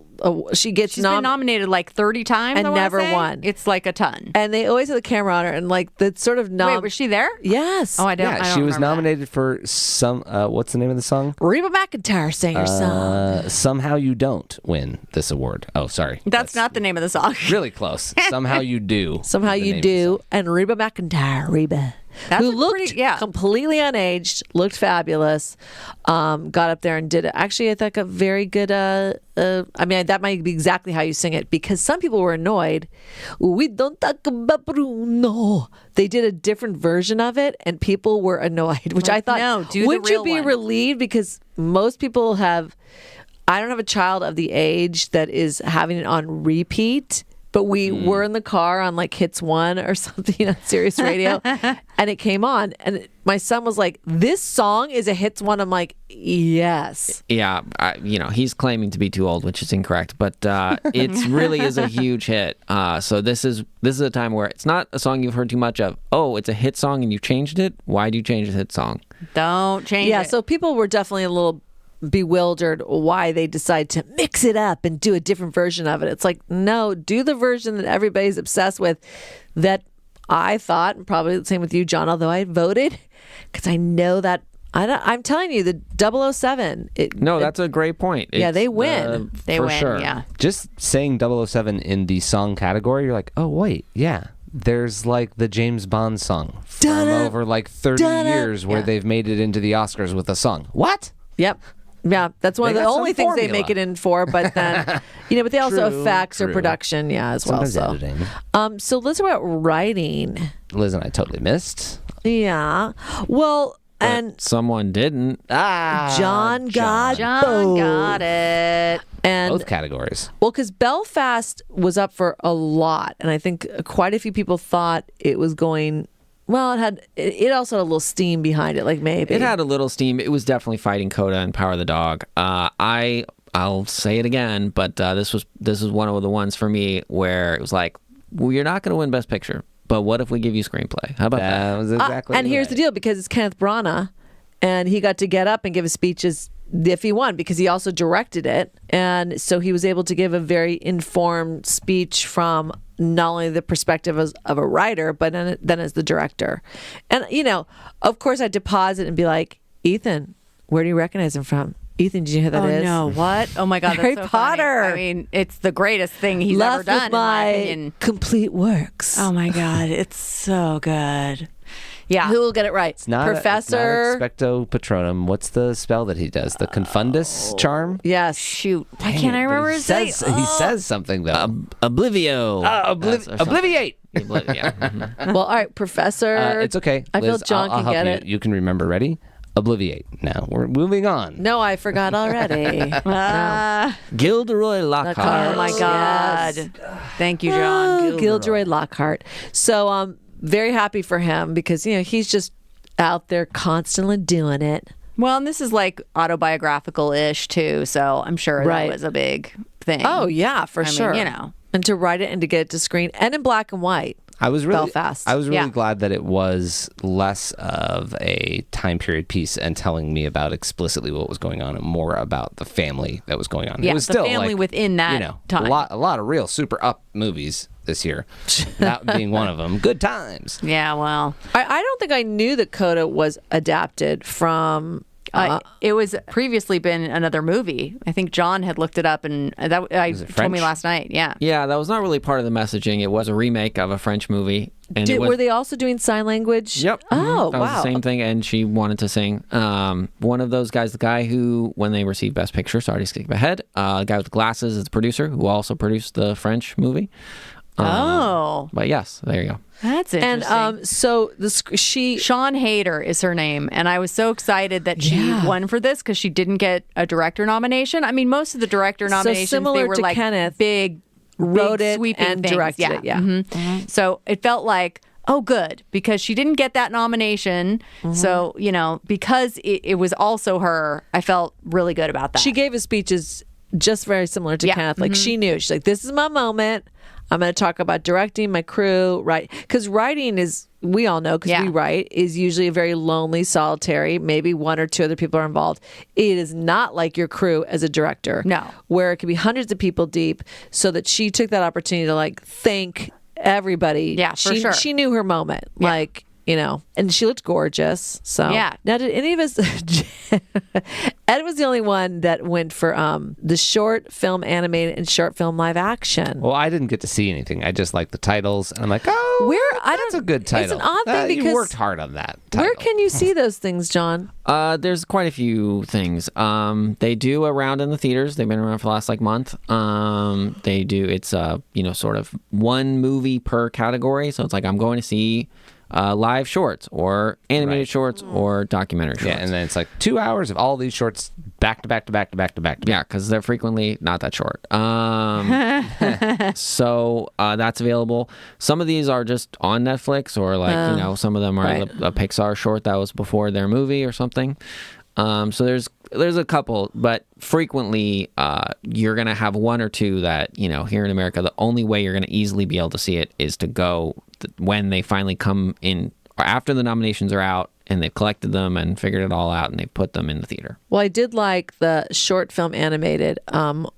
She gets She's been nominated 30 times and I wanna never say. won. It's like a ton. and they always have the camera on her, and the sort of Wait, was she there? Yes. Oh, I don't. Yeah, I don't she was remember that. nominated for some. What's the name of the song? Reba McEntire sang her song. Somehow You Don't Win This Award. Oh, sorry. That's not the name of the song. really close. Somehow You Do. Somehow is the You name of the Do, song. and Reba McEntire, That's who a looked pretty- yeah. completely unaged, looked fabulous, got up there and did it. Actually, I think a very good. That might be exactly how you sing it, because some people were annoyed. We don't talk about Bruno. They did a different version of it, and people were annoyed, which I thought, no, do the wouldn't you real be one. relieved? Because most people have. I don't have a child of the age that is having it on repeat. But we were in the car on Hits 1 or something on Sirius Radio, and it came on. And my son was like, this song is a Hits 1. I'm like, yes. Yeah, he's claiming to be too old, which is incorrect, but it really is a huge hit. So this is a time where it's not a song you've heard too much of. Oh, it's a hit song and you changed it? Why do you change a hit song? Don't change it. Yeah, so people were definitely a little bewildered why they decide to mix it up and do a different version of it. It's like, no, do the version that everybody's obsessed with, that I thought, and probably the same with you, John, although I voted, because I know that I'm telling you, the 007. That's a great point. Yeah, they win. They for win, sure. yeah. Just saying 007 in the song category, you're like, oh, wait, yeah. There's the James Bond song from over 30 years where they've made it into the Oscars with a song. What? Yep. Yeah, that's one They of the got only some things they formula. make it in for. But then, but they also True, effects or true. production, as well. Sometimes So, editing. so let's talk about writing. Liz and I totally missed. Yeah. Well, and Someone didn't. John got John got it. and Both categories. well, because Belfast was up for a lot, and I think quite a few people thought it was going Well, it also had a little steam behind it, like maybe. It had a little steam. It was definitely fighting CODA and Power of the Dog. I'll say it again, but this was one of the ones for me where it was like, well, you're not going to win Best Picture, but what if we give you screenplay? How about that? That was exactly and here's right. the deal, because it's Kenneth Branagh, and he got to get up and give his speeches if he won, because he also directed it, and so he was able to give a very informed speech from not only the perspective of a writer, but then as the director. And of course, I had to pause it and be like, Ethan, where do you recognize him from? Ethan, did you hear who that is? Oh, no. What? Oh, my God. That's Harry so Potter. Funny. I mean, it's the greatest thing he's Left ever done, with my in my opinion. complete works. Oh, my God. It's so good. Yeah. Who will get it right? It's not Professor. It's not Expecto Patronum. What's the spell that he does? The Confundus charm? Yes. Shoot. Why Dang can't I it, but remember he his says, name? He says something, though. Oblivio. Obliviate! Yeah. Mhm. Well, all right, Professor. It's okay. I feel Liz, John I'll can help get you. it. You can remember. Ready? Obliviate. Now, we're moving on. No, I forgot already. Gilderoy Lockhart. Oh, my God. Yes. Thank you, John. Gilderoy Lockhart. So very happy for him, because he's just out there constantly doing it. Well, and this is like autobiographical-ish, too, so I'm sure Right. that was a big thing. Oh yeah, for I mean, sure. And to write it and to get it to screen and in black and white. I was really, Belfast. I was really Yeah. glad that it was less of a time period piece and telling me about explicitly what was going on and more about the family that was going on. Yeah, it was the still family within that time. A lot of real super up movies this year. That being one of them. Good times. Yeah, well, I don't think I knew that CODA was adapted from. it was previously been another movie. I think John had looked it up, and that it told me French? last night. Yeah. Yeah, that was not really part of the messaging. It was a remake of a French movie. And Were they also doing sign language? Yep. Oh, That was wow. the same thing, and she wanted to sing. One of those guys, the guy who, when they received Best Picture, sorry to skip ahead, the guy with the glasses is the producer who also produced the French movie. But yes, there you go. That's interesting. And so she. Sean Hayter is her name, and I was so excited that she won for this because she didn't get a director nomination. I mean, most of the director nominations, similar they were to like Kenneth, big, wrote it sweeping and things. directed it. Yeah. Mhm. So it felt like, oh, good, because she didn't get that nomination. So because it was also her, I felt really good about that. She gave his speeches just very similar to Yeah. Kenneth. Like she knew. She's like, this is my moment. I'm going to talk about directing, my crew, right? Because writing is, we all know, because we write, is usually a very lonely, solitary, maybe one or two other people are involved. It is not like your crew as a director. No. Where it could be hundreds of people deep, so that she took that opportunity to like thank everybody. Yeah, for sure. She knew her moment. Yeah. Like, and she looked gorgeous. So Yeah. Now, did any of us? Ed was the only one that went for the short film animated and short film live action. Well, I didn't get to see anything. I just like the titles. And I'm like, that's a good title. It's an odd thing you because worked hard on that title. where can you see those things, John? There's quite a few things. They do a round in the theaters. They've been around for the last month. They do. It's sort of one movie per category. So it's like I'm going to see live shorts or animated shorts or documentary shorts. Yeah, and then it's like 2 hours of all these shorts back to back to back to back to back. Yeah, because they're frequently not that short. So that's available. Some of these are just on Netflix, or some of them are a Pixar short that was before their movie or something. So there's a couple, but frequently you're gonna have one or two that here in America, the only way you're gonna easily be able to see it is to go when they finally come in, or after the nominations are out and they've collected them and figured it all out and they've put them in the theater. Well, I did like the short film animated.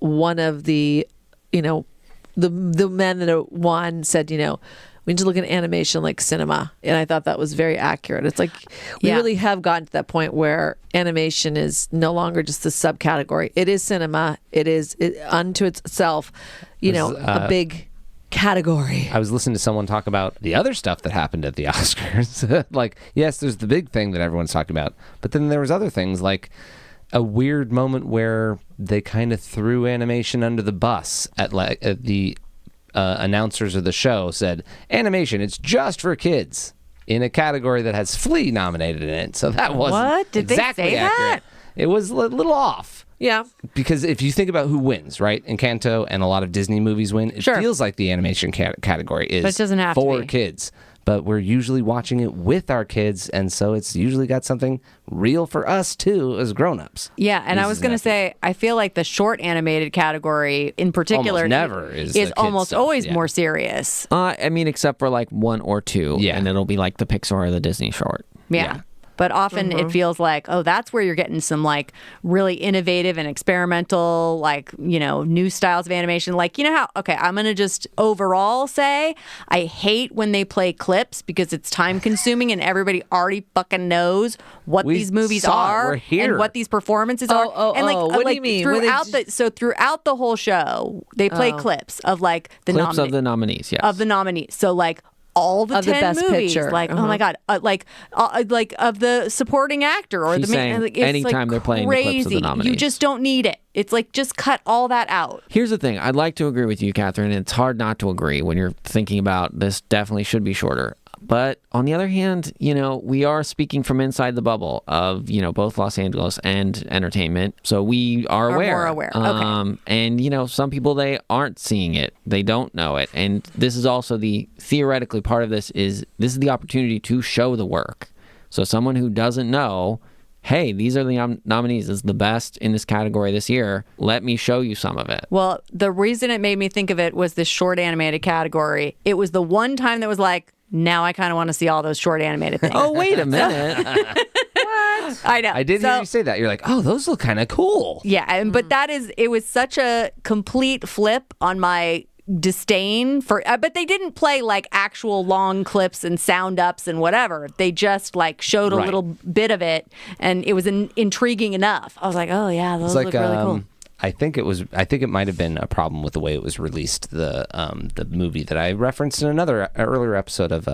One of the, the men that won said, we need to look at animation like cinema. And I thought that was very accurate. It's like we really have gotten to that point where animation is no longer just the subcategory. It is cinema. It is unto itself, a big category. I was listening to someone talk about the other stuff that happened at the Oscars. Like, yes, there's the big thing that everyone's talking about, but then there was other things like a weird moment where they kind of threw animation under the bus at the announcers of the show said, animation, it's just for kids, in a category that has Flea nominated in it. So that wasn't What? Did they exactly say that? accurate. It was a little off. Yeah. Because if you think about who wins, right? Encanto and a lot of Disney movies win. It Sure. feels like the animation category is But it doesn't have to for be. kids. but we're usually watching it with our kids, and so it's usually got something real for us too as grown-ups. Yeah, and I was going to say, I feel like the short animated category in particular Almost never is is the kids almost stuff, always yeah. more serious. I mean, except for like one or two, Yeah. and it'll be like the Pixar or the Disney short. Yeah. But often it feels like, oh, that's where you're getting some like really innovative and experimental, like, you know, new styles of animation. Like, you know how, okay, I'm going to just overall say I hate when they play clips because it's time consuming and everybody already fucking knows what We these movies saw it. are We're here. and what these performances are. And like, what do you mean? When they throughout the whole show, they play clips of like the Clips of the nominees, yes. of the nominees. So like all the Of the 10 best movies, picture. like oh my god, like of the supporting actor or She's the main. saying Like, it's anytime like they're playing the clips of the crazy. nominees. You just don't need it. It's like just cut all that out. Here's the thing. I'd like to agree with you, Catherine. It's hard not to agree when you're thinking about this definitely should be shorter. But on the other hand, you know, we are speaking from inside the bubble of, you know, both Los Angeles and entertainment. So we are aware. more aware. Okay. And, you know, some people, they aren't seeing it. They don't know it. And this is also theoretically part of this is the opportunity to show the work. So someone who doesn't know, hey, these are the nominees. This is the best in this category this year. Let me show you some of it. Well, the reason it made me think of it was this short animated category. It was the one time that was like, now I kind of want to see all those short animated things. Oh, wait a minute. I know. I did hear you say that. You're like, oh, those look kind of cool. Yeah, but it was such a complete flip on my disdain for, but they didn't play like actual long clips and sound ups and whatever. They just like showed a Right. little bit of it, and it was intriguing enough. I was like, oh yeah, those look really cool. I think it might have been a problem with the way it was released. The movie that I referenced in another earlier episode of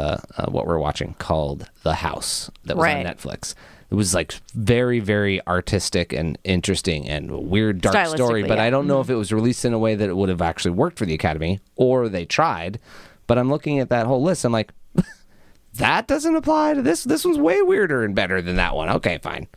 what we're watching called The House that was Right. on Netflix. It was like very, very artistic and interesting and a weird dark story. Stylistically, But yeah. I don't know if it was released in a way that it would have actually worked for the Academy, or they tried. But I'm looking at that whole list. I'm like, that doesn't apply to this. This one's way weirder and better than that one. Okay, fine.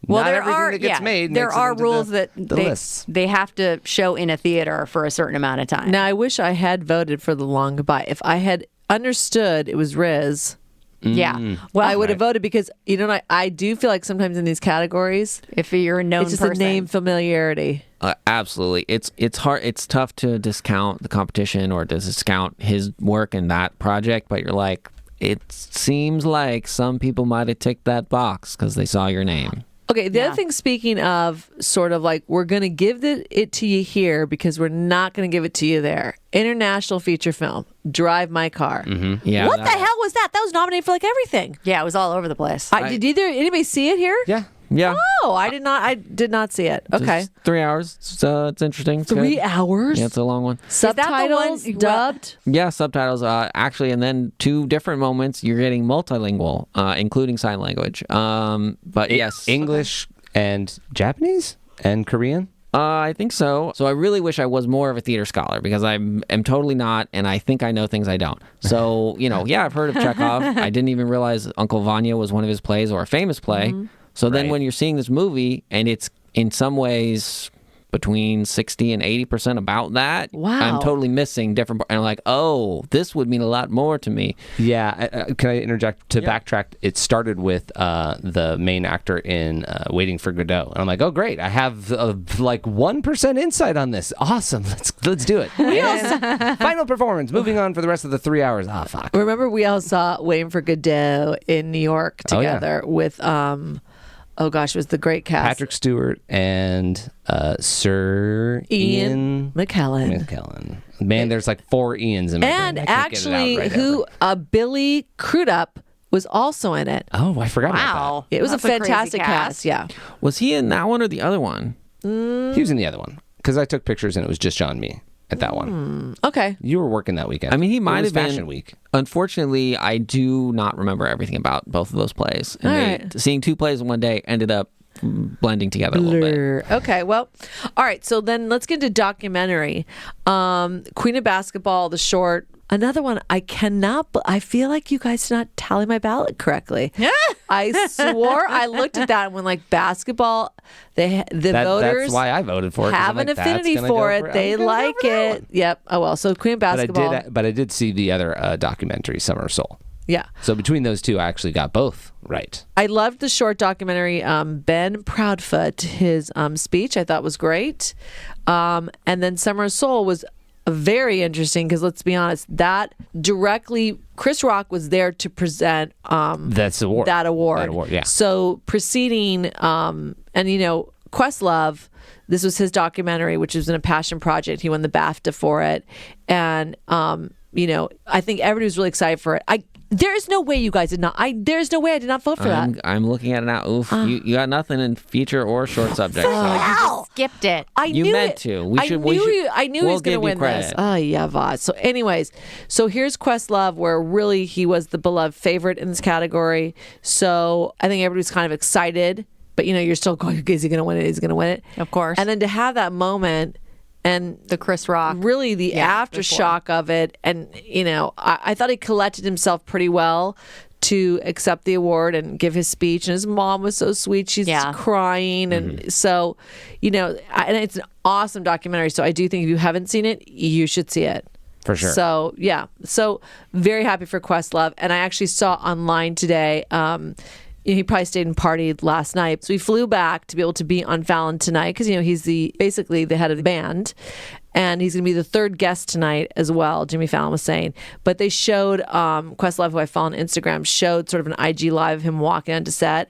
Well, Not there everything are that gets made there makes it are into rules the that lists. they have to show in a theater for a certain amount of time. Now, I wish I had voted for The Long Goodbye. If I had understood it was Riz, Yeah. Well, I would have voted because, you know, I do feel like sometimes in these categories, if you're a known it's just person. a name familiarity. Absolutely. It's hard. It's tough to discount the competition or to discount his work in that project, but you're like, it seems like some people might have ticked that box because they saw your name. Okay, the other thing, speaking of sort of like, we're going to give it to you here because we're not going to give it to you there. International feature film, Drive My Car. Yeah. What the hell was that? That was nominated for like everything. Yeah, it was all over the place. Did anybody see it here? Yeah. Yeah. Oh, I did not see it. Okay. Just 3 hours. So it's interesting. It's 3 good. hours? Yeah, it's a long one. Subtitles, the one- dubbed? Yeah, subtitles. Actually, and then 2 different moments you're getting multilingual, including sign language. But yes, English and Japanese and Korean. I think so. So I really wish I was more of a theater scholar because I am totally not, and I think I know things I don't. So, you know, yeah, I've heard of Chekhov. I didn't even realize Uncle Vanya was one of his plays or a famous play. So then Right. when you're seeing this movie and it's in some ways between 60 and 80% about that, Wow. I'm totally missing different and I'm like, oh, this would mean a lot more to me. Yeah, can I interject to backtrack? It started with the main actor in Waiting for Godot, and I'm like, oh great, I have like 1% insight on this. Awesome, let's do it. And final performance. Moving on for the rest of the 3 hours. Ah, fuck. Remember, we all saw Waiting for Godot in New York Oh, yeah. together with, oh gosh, it was the great cast. Patrick Stewart and Sir Ian McKellen. McKellen. Man, there's like 4 Ians in my And brain. I can't get it out actually, right ever. Billy Crudup was also in it. Oh, I forgot about Wow. It was That's a crazy fantastic cast. Yeah. Was he in that one or the other one? that. He was in the other one because I took pictures and it was just John and me at that one. Okay. You were working that weekend. I mean, he might It was have been. Fashion Week. Unfortunately, I do not remember everything about both of those plays. And All they- right. seeing 2 plays in one day ended up blending together a little bit. Blur. Okay, well, all right. So then let's get into documentary. Queen of Basketball, the short. Another one. I feel like you guys did not tally my ballot correctly. I swore I looked at that and went like basketball. The voters That's why I voted for it. 'cause have I'm an like, that's affinity gonna for go it. They I'm gonna go like for that it. one. Yep. Oh well. So Queen of Basketball. But I did see the other documentary, Summer of Soul. Yeah. So between those two, I actually got both right. I loved the short documentary, Ben Proudfoot, his speech I thought was great. And then Summer of Soul was very interesting because let's be honest, that directly, Chris Rock was there to present That award. That award, yeah. So preceding, and Questlove, this was his documentary, which was in a passion project. He won the BAFTA for it. And, I think everybody was really excited for it. There is no way you guys did not. There's no way I did not vote for that. I'm looking at it now. Oof, you got nothing in feature or short subject. You just skipped it. You meant to. I knew he was going to win this. Oh, yeah, Voss. So anyways, here's Questlove, where really he was the beloved favorite in this category. So I think everybody's kind of excited, but you're still going, is he going to win it? Is he going to win it? Of course. And then to have that moment and the Chris Rock, really the aftershock of it. And, I thought he collected himself pretty well to accept the award and give his speech. And his mom was so sweet. She's crying. And so, and it's an awesome documentary. So I do think if you haven't seen it, you should see it. For sure. So, yeah. So very happy for Questlove. And I actually saw online today, he probably stayed and partied last night. So he flew back to be able to be on Fallon tonight because, he's basically the head of the band. And he's going to be the third guest tonight as well, Jimmy Fallon was saying. But they showed, Questlove, who I follow on Instagram, showed sort of an IG live of him walking onto set.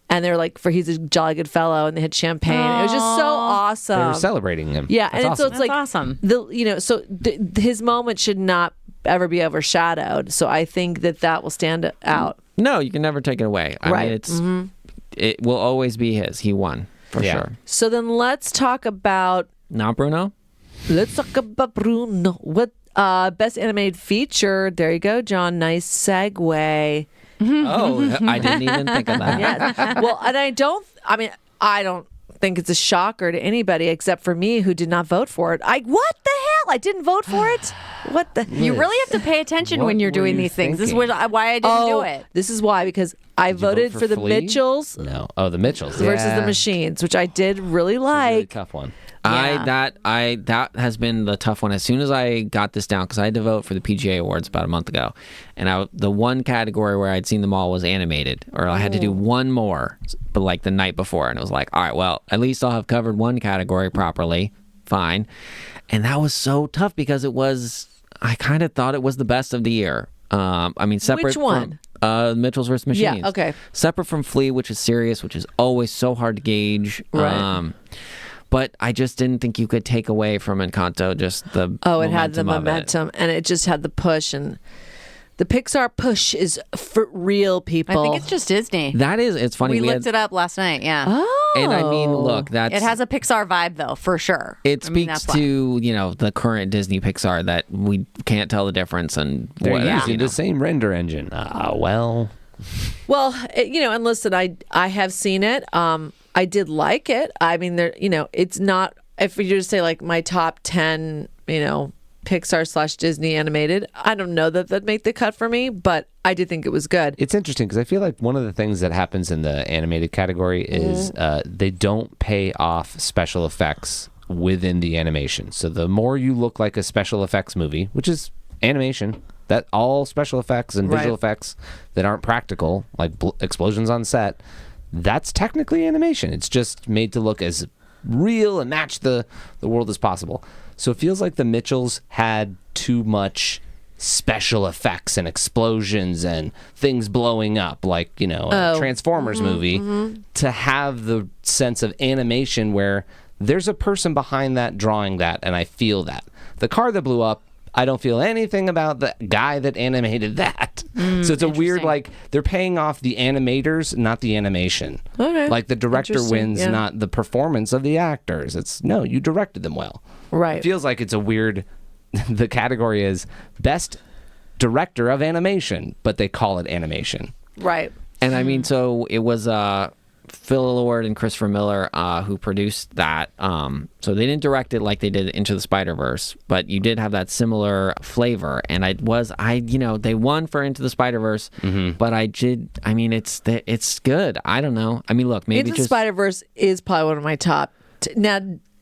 And they're like, he's a jolly good fellow, and they had champagne. Aww. It was just so awesome. They were celebrating him. Yeah, That's and awesome. so it's like awesome. His moment should not ever be overshadowed. So I think that will stand out. No, you can never take it away. I mean, it will always be his. He won for sure. So then let's talk about Bruno. Let's talk about Bruno. What best animated feature? There you go, John. Nice segue. Oh, I didn't even think of that. Yeah. Well, and I don't think it's a shocker to anybody except for me who did not vote for it. What the hell? I didn't vote for it? What the? You really have to pay attention when you're doing these things. This is why I didn't do it. This is why, because I voted for the Flea? Mitchells. No. Oh, the Mitchells. Versus the Machines, which I did really like. Really tough one. Yeah. That has been the tough one. As soon as I got this down, because I had to vote for the PGA Awards about a month ago, and the one category where I'd seen them all was animated, or I had to do one more, but like the night before, and it was like, all right, well, at least I'll have covered one category properly, fine. And that was so tough because I kind of thought it was the best of the year. Separate Which one? From Mitchells vs. Machines. Yeah, okay. Separate from Flea, which is serious, which is always so hard to gauge. Right. But I just didn't think you could take away from Encanto just the it had the momentum, and it just had the push, and the Pixar push is for real, people. I think it's just Disney. It's funny. We looked it up last night, yeah. Oh. And I mean, look, it has a Pixar vibe, though, for sure. It speaks to, the current Disney Pixar that we can't tell the difference. And they're using the same render engine. Well, and listen, I have seen it. I did like it. I mean, it's not, if you just say like my top 10, Pixar / Disney animated, I don't know that make the cut for me, but I did think it was good. It's interesting because I feel like one of the things that happens in the animated category is they don't pay off special effects within the animation. So the more you look like a special effects movie, which is animation, that all special effects and visual effects that aren't practical, like explosions on set, that's technically animation. It's just made to look as real and match the world as possible. So it feels like the Mitchells had too much special effects and explosions and things blowing up, like, a Transformers movie, to have the sense of animation where there's a person behind that drawing that, and I feel that. The car that blew up, I don't feel anything about the guy that animated that. So it's a weird, they're paying off the animators, not the animation. Okay. Like the director wins, not the performance of the actors. It's, no, you directed them well. Right. It feels like it's a weird, the category is best director of animation, but they call it animation. Right. And I mean, so it was Phil Lord and Christopher Miller who produced that. So they didn't direct it like they did Into the Spider-Verse, but you did have that similar flavor. And they won for Into the Spider-Verse, but it's good. I don't know. I mean, look, maybe Into the Spider-Verse is probably one of my top. Now,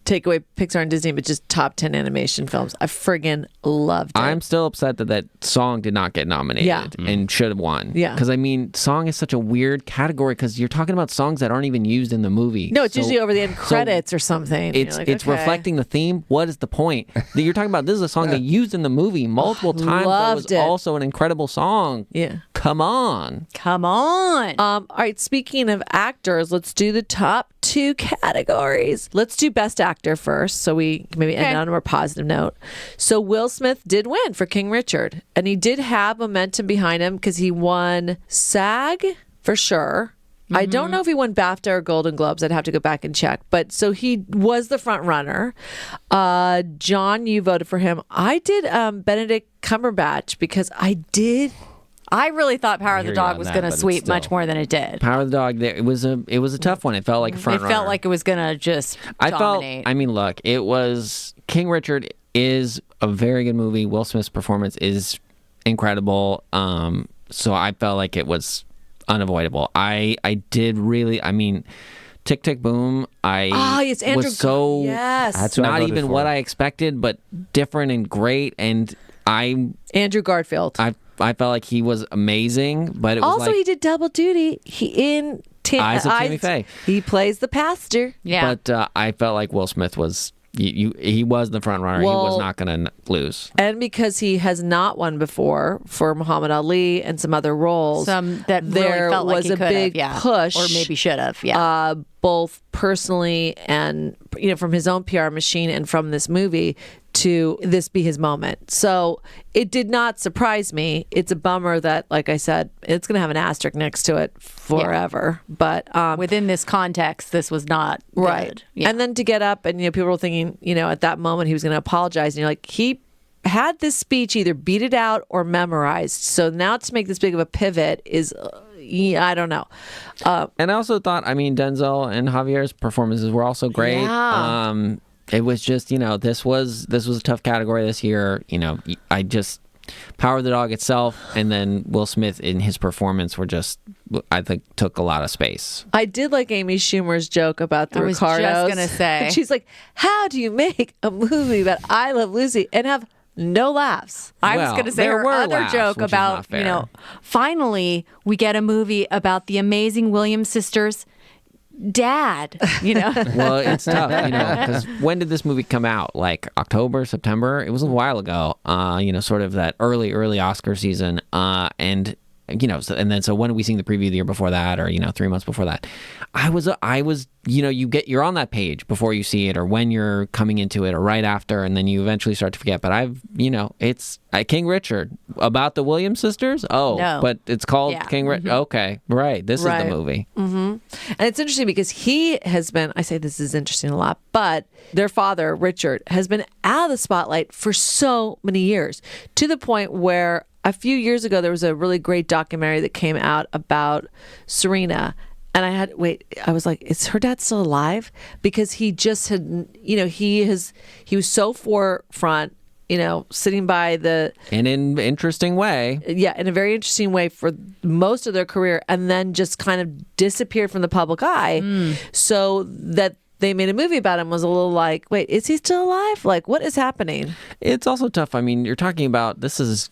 take away Pixar and Disney, but just top 10 animation films. I friggin' loved it. I'm still upset that song did not get nominated and should have won. Yeah. Because, I mean, song is such a weird category because you're talking about songs that aren't even used in the movie. No, it's usually over the end credits or something. It's okay. reflecting the theme. What is the point? You're talking about this is a song they used in the movie multiple times. Loved that was it. also an incredible song. Yeah. Come on. All right, speaking of actors, let's do the top 2 categories. Let's do Best Actor first, so we can maybe end on a more positive note. So Will Smith did win for King Richard, and he did have momentum behind him because he won SAG for sure. I don't know if he won BAFTA or Golden Globes. I'd have to go back and check. But so he was the front runner. John, you voted for him. I did Benedict Cumberbatch because I really thought Power of the hear you Dog on was that, going to but it's sweep still- much more than it did. Power of the Dog, it was a tough one. It felt like a front It runner. felt like it was going to just dominate. I mean, look, it was King Richard is a very good movie. Will Smith's performance is incredible. So I felt like it was unavoidable. I did really, I mean, Tick Tick Boom, yes, Andrew was so yes. That's who I not voted even for. what I expected, but different and great. And Andrew Garfield. I felt like he was amazing, but it was Also, like, he did double duty. He in Eyes of Tammy Faye. He plays the pastor. Yeah. But I felt like Will Smith was he was the front runner. He was not going to lose. And because he has not won before for Muhammad Ali and some other roles, Some that there really felt like was he a could have, big yeah. push, Or maybe should have, yeah. both personally and from his own PR machine and from this movie to this be his moment. So it did not surprise me. It's a bummer that, like I said, it's going to have an asterisk next to it forever. But Within this context, this was not right. good. Yeah. And then to get up and people were thinking, at that moment he was going to apologize, and you're like, he had this speech either beat it out or memorized. So now to make this big of a pivot is I don't know. And I also thought, I mean, Denzel and Javier's performances were also great. Yeah. It was just, this was a tough category this year. I just Power of the Dog itself, and then Will Smith in his performance were just, I think, took a lot of space. I did like Amy Schumer's joke about the I was Ricardos. just gonna say. And she's like, how do you make a movie about I Love Lucy and have no laughs? I was Well, going to say there her were other laughs, joke which is about, not fair. finally we get a movie about the amazing Williams sisters' dad, Well, it's tough, because when did this movie come out? Like October, September? It was a while ago, sort of that early Oscar season. And so when did we see the preview the year before that, or 3 months before that? I was you're on that page before you see it, or when you're coming into it, or right after, and then you eventually start to forget. But it's King Richard about the Williams sisters. Oh, No. but it's called Yeah. King Richard. Okay, right. This is Right. the movie. And it's interesting because he has been, I say this is interesting a lot, but their father, Richard, has been out of the spotlight for so many years, to the point where a few years ago there was a really great documentary that came out about Serena. And I was like, is her dad still alive? Because he just had, he was so forefront, sitting by the... In an interesting way. Yeah, in a very interesting way for most of their career, and then just kind of disappeared from the public eye. So that they made a movie about him was a little like, wait, is he still alive? Like, what is happening? It's also tough. I mean, you're talking about, this is,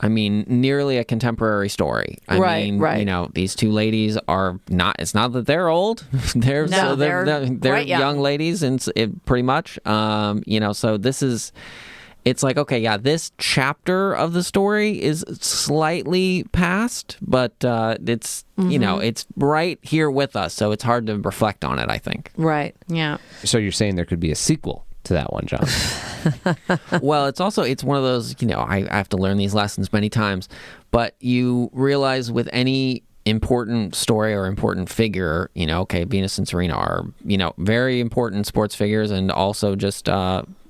nearly a contemporary story. Right. These two ladies are not, it's not that they're old. they're quite young. young ladies, and pretty much, so this is, it's like, okay, yeah, this chapter of the story is slightly past, but it's, it's right here with us. So it's hard to reflect on it, I think. Right. Yeah. So you're saying there could be a sequel to that one, John? Well, it's one of those, I have to learn these lessons many times, but you realize with any important story or important figure, okay, Venus and Serena are, very important sports figures, and also just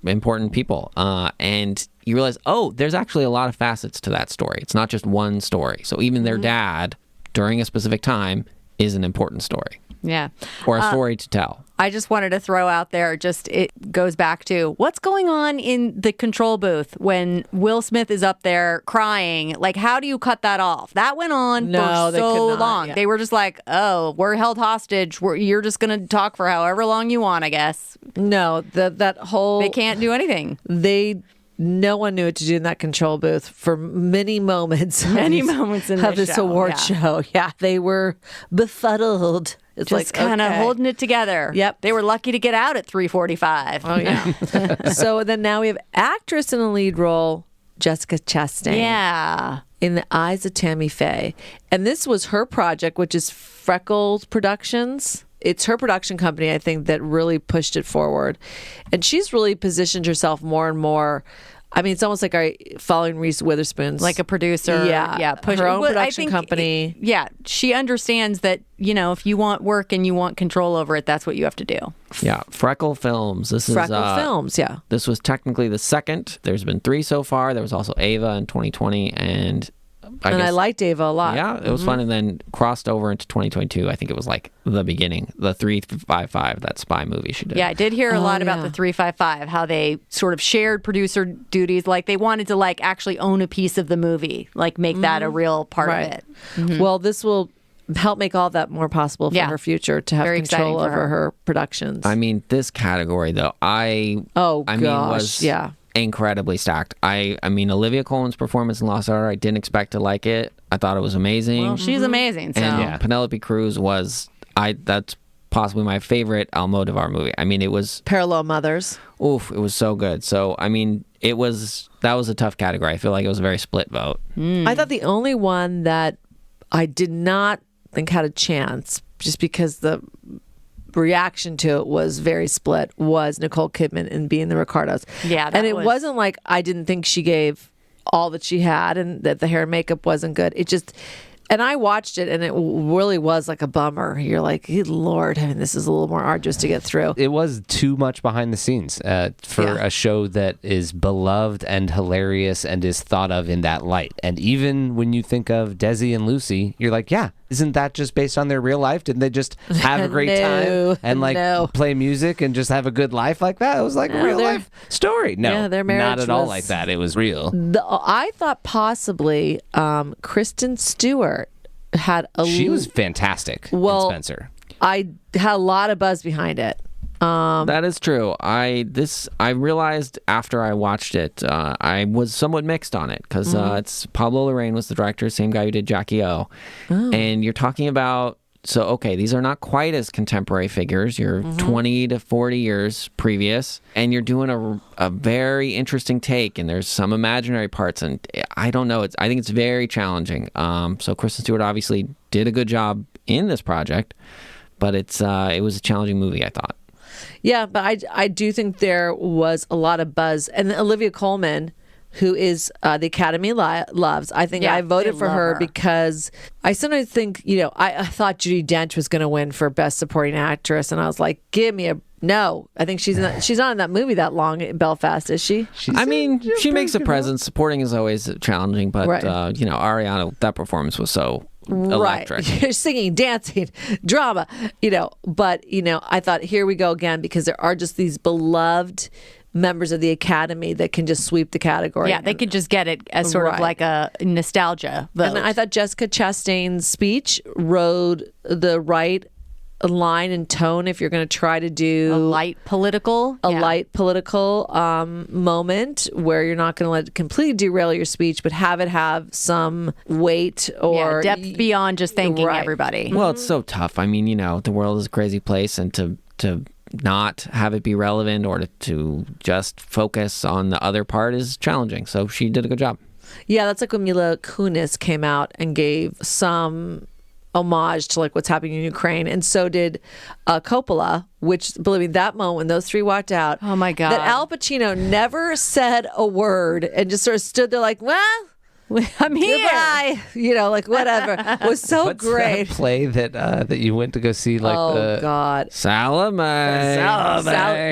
important people. And you realize, there's actually a lot of facets to that story. It's not just one story. So even their dad, during a specific time, is an important story. Yeah. Or a story to tell. I just wanted to throw out there, it goes back to what's going on in the control booth when Will Smith is up there crying. Like, how do you cut that off? That went on for so long. Yeah. They were just like, oh, we're held hostage. You're just going to talk for however long you want, I guess. No, that whole... They can't do anything. No one knew what to do in that control booth for many moments. Many moments in this award show. Yeah, they were befuddled. It's just kind of holding it together. Yep. They were lucky to get out at 3:45. Oh, yeah. So then now we have actress in the lead role, Jessica Chastain. Yeah. In The Eyes of Tammy Faye. And this was her project, which is Freckles Productions. It's her production company, I think, that really pushed it forward. And she's really positioned herself more and more. I mean, it's almost like following Reese Witherspoon's. Like a producer. Yeah. Her own production company. She understands that, if you want work and you want control over it, that's what you have to do. Yeah. Freckle Films. Freckle Films, yeah. This was technically the second. There's been 3 so far. There was also Ava in 2020, and I liked Ava a lot. Yeah, it was fun, and then crossed over into 2022. I think it was like the beginning, the 355, that spy movie she did. Yeah, I did hear a lot about the 355, how they sort of shared producer duties. Like they wanted to like actually own a piece of the movie, like make that a real part of it. Mm-hmm. Well, this will help make all that more possible for her future to have control over her productions. I mean, this category though, was incredibly stacked. I mean, Olivia Colman's performance in Lost Daughter, I didn't expect to like it. I thought it was amazing. Well, she's amazing. So. And Penelope Cruz that's possibly my favorite Almodovar movie. I mean, it was Parallel Mothers. Oof, it was so good. So, I mean, that was a tough category. I feel like it was a very split vote. I thought the only one that I did not think had a chance, just because the reaction to it was very split, was Nicole Kidman in Being the Ricardos. Yeah, and it wasn't like I didn't think she gave all that she had and that the hair and makeup wasn't good. It just, and I watched it and it really was like a bummer. You're like, good Lord, I mean, this is a little more arduous to get through. It was too much behind the scenes for a show that is beloved and hilarious and is thought of in that light. And even when you think of Desi and Lucy, you're like, yeah, isn't that just based on their real life? Didn't they just have a great time and play music and just have a good life like that? It was like a real life story. No, their marriage not at all like that. It was real. I thought possibly Kristen Stewart had she was fantastic in Spencer. I had a lot of buzz behind it. That is true. I realized after I watched it, I was somewhat mixed on it because it's Pablo Larraín was the director, same guy who did Jackie O. And you're talking about, so okay, these are not quite as contemporary figures. You're 20 to 40 years previous, and you're doing a very interesting take, and there's some imaginary parts, and I don't know. I think it's very challenging. So Kristen Stewart obviously did a good job in this project, but it was a challenging movie, I thought. Yeah, but I do think there was a lot of buzz. And Olivia Colman, who is the Academy loves, I think I voted for her because I sometimes think, I thought Judi Dench was going to win for Best Supporting Actress. And I was like, give me no. I think she's not in that movie that long in Belfast, is she? She makes a presence. Supporting is always challenging. But, Ariana, that performance was so electric. Right. Singing, dancing, drama, but, I thought, here we go again, because there are just these beloved members of the Academy that can just sweep the category. Yeah, they could just get it as sort of like a nostalgia vote. And I thought Jessica Chastain's speech rode the right line and tone if you're going to try to do a light political moment where you're not going to let it completely derail your speech, but have it have some weight or depth beyond just thanking everybody. Well, it's so tough. I mean, the world is a crazy place, and to not have it be relevant or to just focus on the other part is challenging. So she did a good job. Yeah, that's like when Mila Kunis came out and gave some homage to like what's happening in Ukraine, and so did Coppola, which, believe me, that moment when those three walked out, oh my God, that Al Pacino never said a word and just sort of stood there like, well, I'm here. Goodbye. Like whatever. It was so What's great. That play that you went to go see, like God, Salome.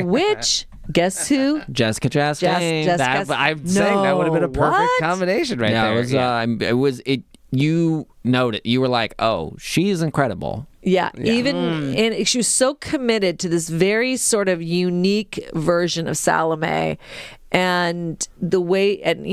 Which, guess who? Jessica Chastain. I'm saying that would have been a perfect combination right there. It was you noted, you were like, oh, she is incredible. Yeah, even and she was so committed to this very sort of unique version of Salome, and the way, and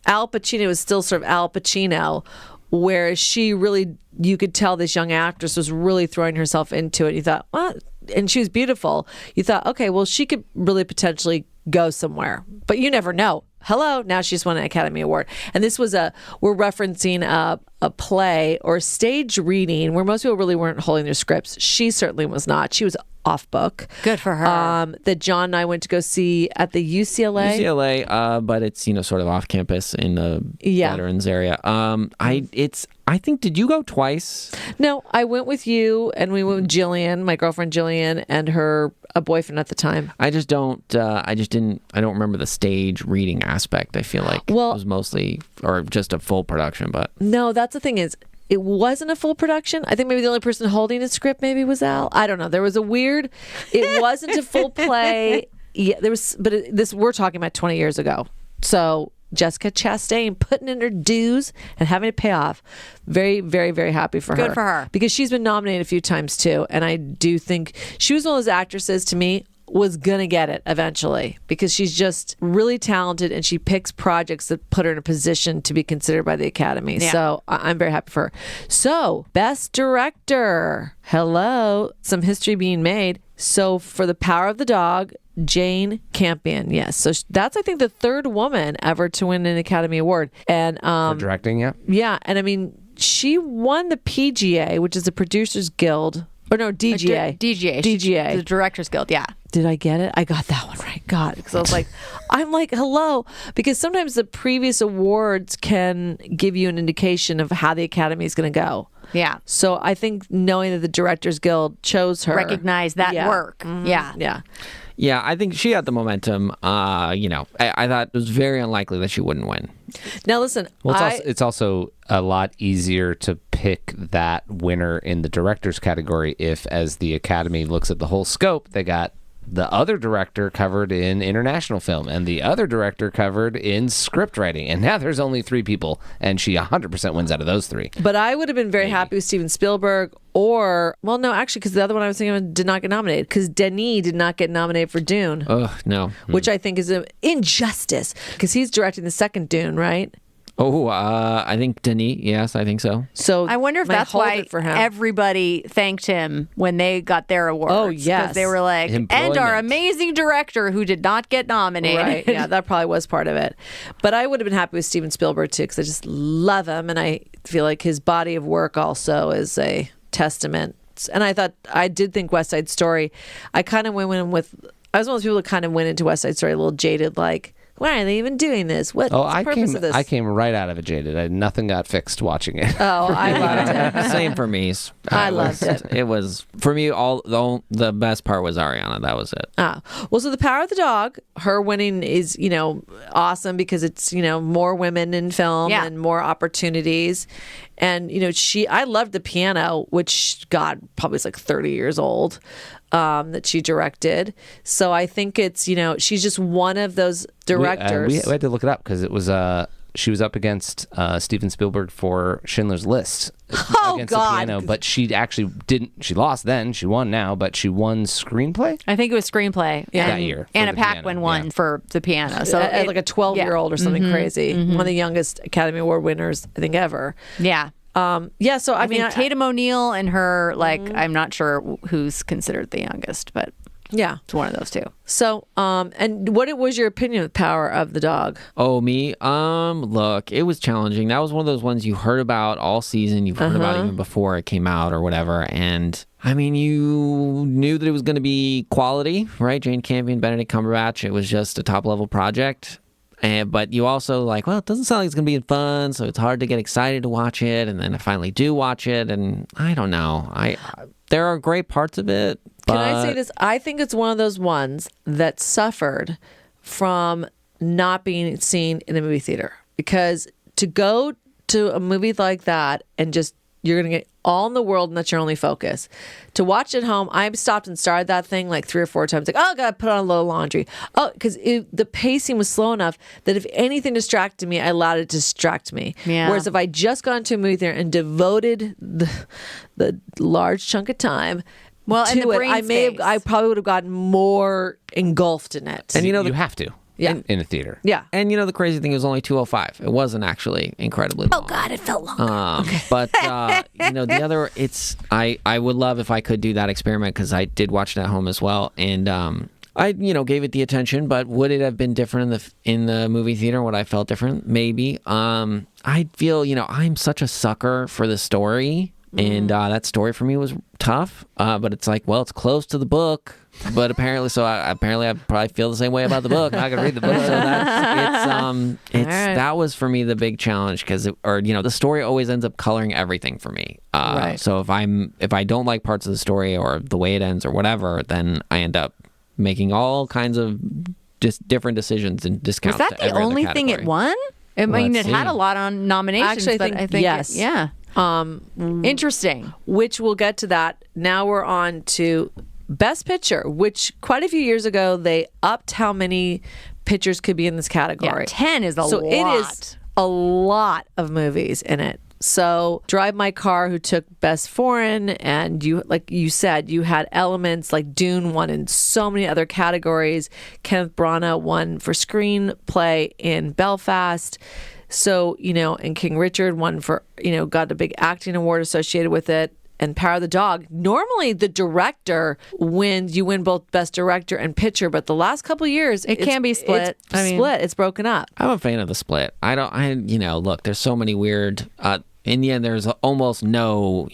Al Pacino was still sort of Al Pacino, whereas she really, you could tell this young actress was really throwing herself into it. You thought, what? And she was beautiful. You thought, okay, well, she could really potentially go somewhere, but you never know. Hello, now she's won an Academy Award. And this was we're referencing a play or stage reading where most people really weren't holding their scripts. She certainly was not. She was off book. Good for her. That John and I went to go see at the UCLA. But it's, sort of off campus in the veterans area. I think, did you go twice? No, I went with you, and we went with Jillian, my girlfriend Jillian, and her boyfriend at the time. I don't remember the stage reading aspect. I feel like it was mostly, or just a full production, but. No, that's the thing is, it wasn't a full production. I think maybe the only person holding a script maybe was Al. I don't know. There was it wasn't a full play. Yeah, we're talking about 20 years ago. So Jessica Chastain putting in her dues and having it pay off. Very, very, very happy for her. Good for her. Because she's been nominated a few times too. And I do think she was one of those actresses, to me, was gonna get it eventually, because she's just really talented and she picks projects that put her in a position to be considered by the Academy. Yeah. So I'm very happy for her. So Best Director, hello, some history being made. So for The Power of the Dog, Jane Campion, yes. So that's, I think, the third woman ever to win an Academy Award. And for directing, yeah. Yeah, and I mean, she won the PGA, which is the Producers Guild. Or no, DGA. DGA. The Directors Guild, yeah. Did I get it? I got that one right. God, because I was like, hello. Because sometimes the previous awards can give you an indication of how the Academy is going to go. Yeah. So I think knowing that the Directors Guild chose her. Recognize that work. Mm-hmm. Yeah. Yeah. Yeah, I think she had the momentum. I thought it was very unlikely that she wouldn't win. Now listen, it's also a lot easier to pick that winner in the director's category if, as the Academy looks at the whole scope, they got the other director covered in international film and the other director covered in script writing. And now there's only 3 people, and she 100% wins out of those 3. But I would have been very happy with Steven Spielberg because the other one I was thinking of did not get nominated, because Denis did not get nominated for Dune. No. Which I think is an injustice, because he's directing the second Dune, right? I think Denis. Yes, I think so. So I wonder if that's why everybody thanked him when they got their awards. Oh, yes. Because they were like, and our amazing director who did not get nominated. Right. Yeah, that probably was part of it. But I would have been happy with Steven Spielberg too, because I just love him, and I feel like his body of work also is a testament. And I did think West Side Story. I was one of those people that kind of went into West Side Story a little jaded, like, why are they even doing this? What's the purpose of this? I came right out of it jaded. Nothing got fixed watching it. Oh, I loved it. Same for me. I loved it. It was, for me, the best part was Ariana. That was it. Well, so The Power of the Dog, her winning is, awesome, because it's, more women in film and more opportunities. And, I loved The Piano, which, God, probably is like 30 years old. That she directed. So I think it's, she's just one of those directors. We had to look it up because it was she was up against Steven Spielberg for Schindler's List against The Piano, but she actually didn't. She lost then. She won now, but she won screenplay. I think it was screenplay that year. Anna Paquin won for The Piano. So like a 12-year-old or something crazy. Mm-hmm. One of the youngest Academy Award winners, I think, ever. Yeah. So I mean, Tatum O'Neal and her, I'm not sure who's considered the youngest, but yeah, it's one of those two. So, and what was your opinion of The Power of the Dog? Oh, me? Look, it was challenging. That was one of those ones you heard about all season. You've heard about even before it came out or whatever. And I mean, you knew that it was going to be quality, right? Jane Campion, Benedict Cumberbatch. It was just a top level project. But you also it doesn't sound like it's going to be fun, so it's hard to get excited to watch it. And then I finally do watch it, and I don't know. There are great parts of it. But... Can I say this? I think it's one of those ones that suffered from not being seen in a movie theater. Because to go to a movie like that and just You're going to get all in the world, and that's your only focus. To watch at home, I stopped and started that thing like 3 or 4 times. Like, oh, God, put on a load of laundry. Oh, because the pacing was slow enough that if anything distracted me, I allowed it to distract me. Yeah. Whereas if I just got into a movie theater and devoted the large chunk of time Well, to and the it, brain I probably would have gotten more engulfed in it. And you have to. Yeah. In a theater. Yeah. And the crazy thing, it was only 2:05. It wasn't actually incredibly long. Oh God, it felt long. But the other, I would love if I could do that experiment, because I did watch it at home as well, and I gave it the attention. But would it have been different in the movie theater? Would I felt different? Maybe. I feel I'm such a sucker for the story, and that story for me was tough. But it's like, well, it's close to the book. But apparently, I probably feel the same way about the book. I'm not gonna read the book. So that was for me the big challenge, because the story always ends up coloring everything for me. Right. So if I don't like parts of the story or the way it ends or whatever, then I end up making all kinds of just different decisions and discounts. Was that to the every other only thing it category. won? I mean, Let's it had see. a lot on nominations. Actually, but I think yes. yeah. Interesting. Which we'll get to that. Now we're on to Best Picture, which quite a few years ago they upped how many pictures could be in this category. Yeah, 10 is a lot. So it is a lot of movies in it. So Drive My Car, who took Best Foreign, and like you said, you had elements like Dune won in so many other categories. Kenneth Branagh won for screenplay in Belfast. So, and King Richard won for, got a big acting award associated with it. And Power of the Dog. Normally, the director wins. You win both Best Director and Picture, but the last couple of years, It can be split. It's broken up. I'm a fan of the split. Look, there's so many weird. In the end, there's almost no,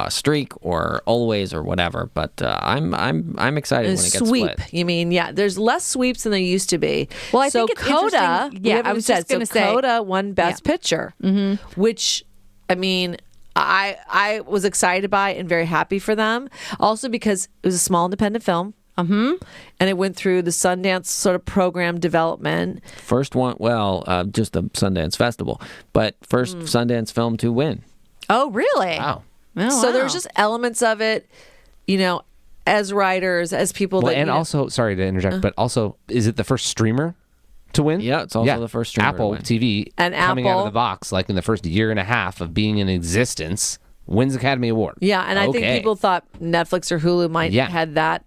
streak or always or whatever. But I'm excited when it gets Sweep. split. You mean, yeah? There's less sweeps than there used to be. Well, I think it's CODA. interesting. Yeah, I was just going to say CODA won Best Picture, which, I mean, I was excited by it and very happy for them. Also because it was a small independent film. And it went through the Sundance sort of program development. First one, just the Sundance Festival, but first Sundance film to win. Oh, really? Wow. Oh, So wow. there's just elements of it, as writers, as people Well, that. and also, sorry to interject, but also, is it the first streamer to win? Yeah, it's also the first streamer to Apple win. TV And coming out Apple- of the box, like in the first year and a half of being in existence, wins Academy Award. Yeah, and I think Okay. people thought Netflix or Hulu might had that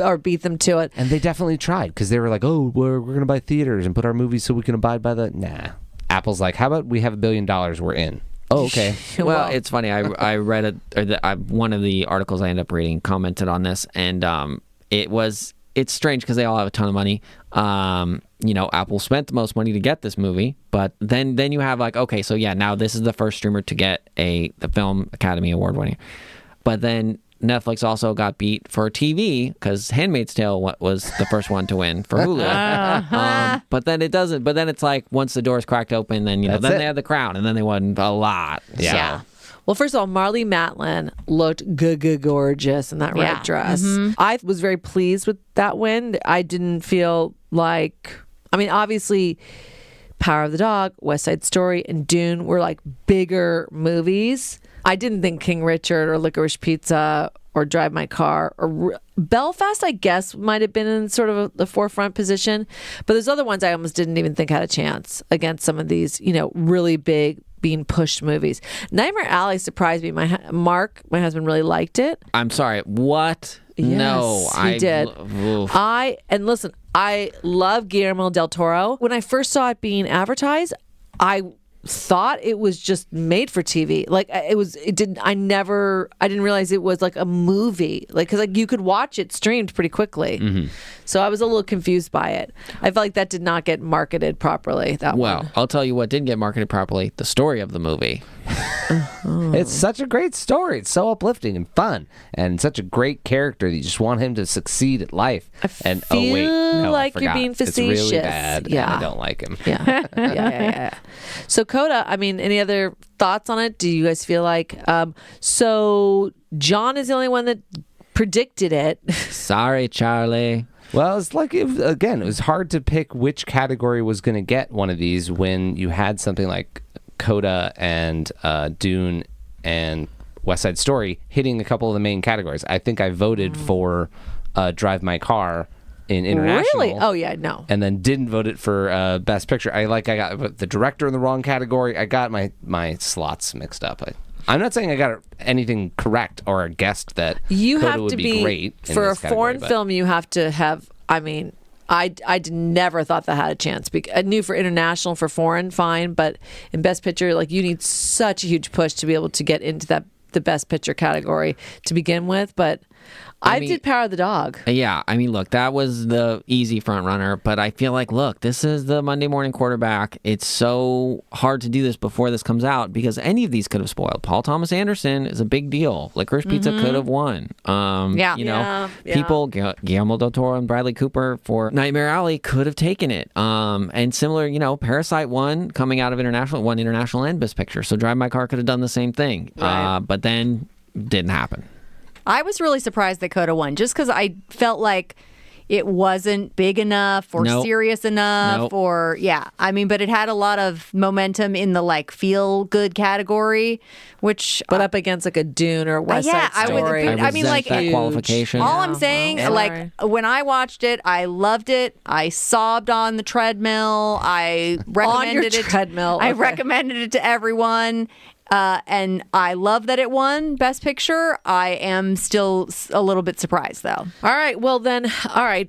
or beat them to it. And they definitely tried, because they were like, oh, we're going to buy theaters and put our movies so we can abide by the... Nah. Apple's like, how about we have $1 billion, we're in. Oh, okay. Well, it's funny. I read it, or one of the articles I ended up reading commented on this, and it's strange because they all have a ton of money. Apple spent the most money to get this movie, but then you have like, okay, so yeah, now this is the first streamer to get the Film Academy Award winning, but then Netflix also got beat for TV because Handmaid's Tale was the first one to win for Hulu. But then it doesn't. But then it's like once the doors cracked open, then they had The Crown, and then they won a lot. Yeah. Well, first of all, Marlee Matlin looked gorgeous in that red dress. I was very pleased with that win. I didn't feel like, obviously, Power of the Dog, West Side Story, and Dune were like bigger movies. I didn't think King Richard or Licorice Pizza or Drive My Car or Belfast, I guess, might have been in sort of the forefront position. But there's other ones I almost didn't even think had a chance against some of these, really big being pushed movies. Nightmare Alley surprised me. My husband, really liked it. I'm sorry. What? Yes, No, he did. Oof. I love Guillermo del Toro. When I first saw it being advertised, I thought it was just made for TV. Like I didn't realize it was like a movie. Like, cause like you could watch it streamed pretty quickly. So I was a little confused by it. I felt like that did not get marketed properly. Well, I'll tell you what did get marketed properly: the story of the movie. It's such a great story. It's so uplifting and fun, and such a great character that you just want him to succeed at life. I feel like you're being facetious. It's really bad. Yeah. And I don't like him. Yeah. So CODA, any other thoughts on it? Do you guys feel like, so John is the only one that predicted it. Sorry, Charlie. Well, it's like, it was hard to pick which category was going to get one of these when you had something like CODA and Dune and West Side Story hitting a couple of the main categories. I think I voted for Drive My Car in international. Really? Oh yeah, no. And then didn't vote it for Best Picture. I got the director in the wrong category. I got my slots mixed up. I'm not saying I got anything correct or guessed that You CODA have would to be great in for a this category, foreign but- film. You have to have. I mean, I never thought that had a chance. I knew for international, for foreign, fine, but in Best Picture, like you need such a huge push to be able to get into the Best Picture category to begin with. But I did Power of the Dog. Yeah, I mean, look, that was the easy front runner, but I feel like, look, this is the Monday morning quarterback. It's so hard to do this before this comes out because any of these could have spoiled. Paul Thomas Anderson is a big deal. Licorice Pizza could have won. People, Guillermo del Toro and Bradley Cooper for Nightmare Alley could have taken it. And similar, Parasite won coming out of international and Best Picture. So Drive My Car could have done the same thing, Right. but then didn't happen. I was really surprised that CODA won just because I felt like it wasn't big enough or Nope. serious enough Nope. but it had a lot of momentum in the like feel good category, which But up against like a Dune or West Side I would- Story. I mean, like, that huge. qualification. all I'm saying, well, like sorry. when I watched it, I loved it. I sobbed on the treadmill. I recommended it. treadmill, I okay. recommended it to everyone. And I love that it won Best Picture. I am still a little bit surprised, though. All right. Well, then,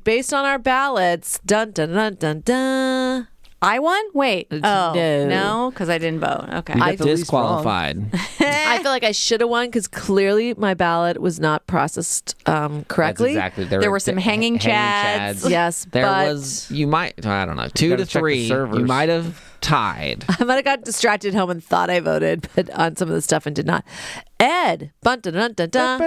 based on our ballots, dun dun dun dun dun. I won? Wait. Oh, no. no, because I didn't vote. Okay. You got I the least disqualified. I feel like I should have won because clearly my ballot was not processed correctly. That's exactly. There were some hanging chads. Yes, There but was, you might, I don't know, 2 gotta to check the 3. You servers. might have tied. I might have got distracted home and thought I voted, but on some of the stuff and did not. Ed, bun dun dun dun dun.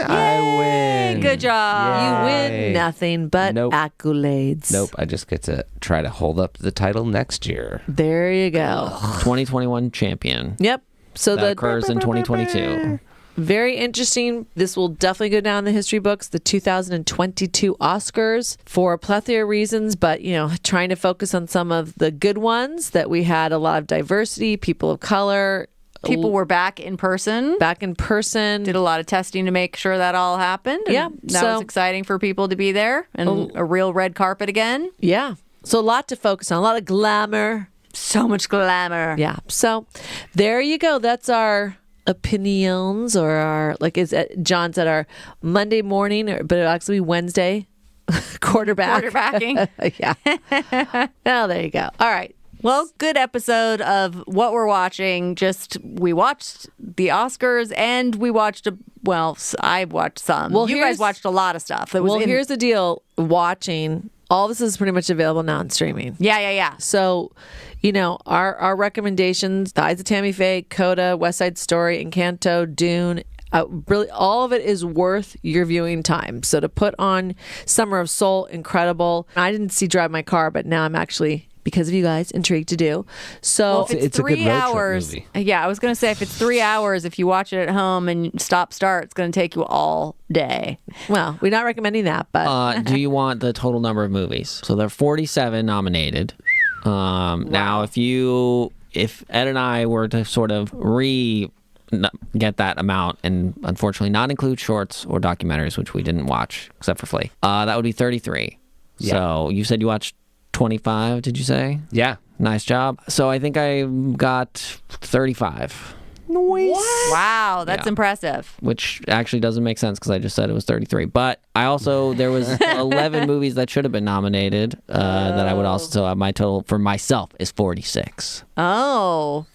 I win. Good job. You Yay. win nothing but Nope. accolades. Nope. I just get to try to hold up the title next year. There you go. 2021 champion. Yep. So That occurs in 2022. very interesting. This will definitely go down in the history books, the 2022 Oscars, for a plethora of reasons, but, trying to focus on some of the good ones that we had a lot of diversity, people of color. People were back in person. Back in person. Did a lot of testing to make sure that all happened. And Yeah, that so- was exciting for people to be there and a real red carpet again. Yeah. So a lot to focus on, a lot of glamour. So much glamour. Yeah. So there you go. That's our opinions, or our, John said, our Monday morning, but it'll actually be Wednesday quarterback. Quarterbacking. Yeah. Now there you go. All right. Well, good episode of what we're watching. We watched the Oscars and we watched I watched some. Well, you guys here's- watched a lot of stuff. Here's the deal. Watching, all this is pretty much available now on streaming. Yeah. So, our recommendations, The Eyes of Tammy Faye, CODA, West Side Story, Encanto, Dune, really all of it is worth your viewing time. So to put on Summer of Soul, incredible. I didn't see Drive My Car, but now I'm actually, because of you guys, intrigued to do. So If it's It's a good 3 road trip hours. movie. Yeah, I was going to say if it's 3 hours, if you watch it at home and start, it's going to take you all day. well, we're not recommending that, but Do you want the total number of movies? So there are 47 nominated. Now, if Ed and I were to sort of get that amount and unfortunately not include shorts or documentaries, which we didn't watch except for Flea, that would be 33. Yeah. So you said you watched 25, did you say? Yeah. Nice job. So I think I got 35. Wow, that's Yeah. impressive. Which actually doesn't make sense because I just said it was 33. But there was 11 movies that should have been nominated that I would also, so my total for myself is 46. Oh,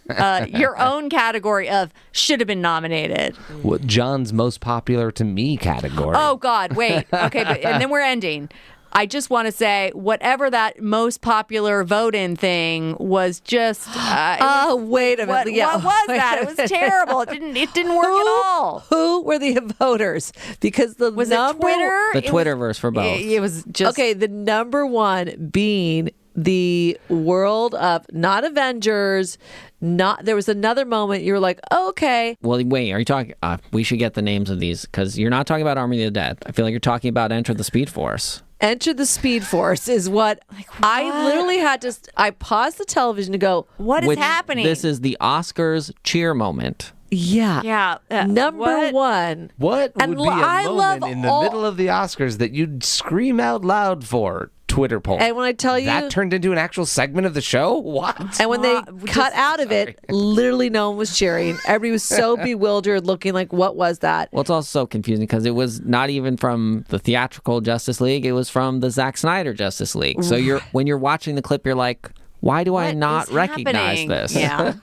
your own category of should have been nominated. What John's most popular to me category. Oh, God, wait. Okay, and then we're ending. I just want to say, whatever that most popular vote-in thing was, just wait a minute. what was that? It was terrible. It didn't work at all. Who were the voters? Because the Was number, it Twitter? The Twitterverse for both. It was just Okay, the number one being the world of not Avengers. There was another moment you were like, oh, okay. Well, wait, are you talking? We should get the names of these because you're not talking about Army of the Dead. I feel like you're talking about Enter the Speed Force. Enter the Speed Force is what I literally had to. I paused the television to go, what is Which- happening? This is the Oscars cheer moment. Yeah. Yeah. Number what? one. What And would be a I love moment in the all- middle of the Oscars that you'd scream out loud for? Twitter poll. And when I tell you that turned into an actual segment of the show? What? and when they cut out of it, literally no one was cheering. Everybody was so bewildered, looking like, what was that? Well, it's also so confusing because it was not even from the theatrical Justice League. It was from the Zack Snyder Justice League. So when you're watching the clip, you're like, why do I What not is recognize happening? this? Yeah.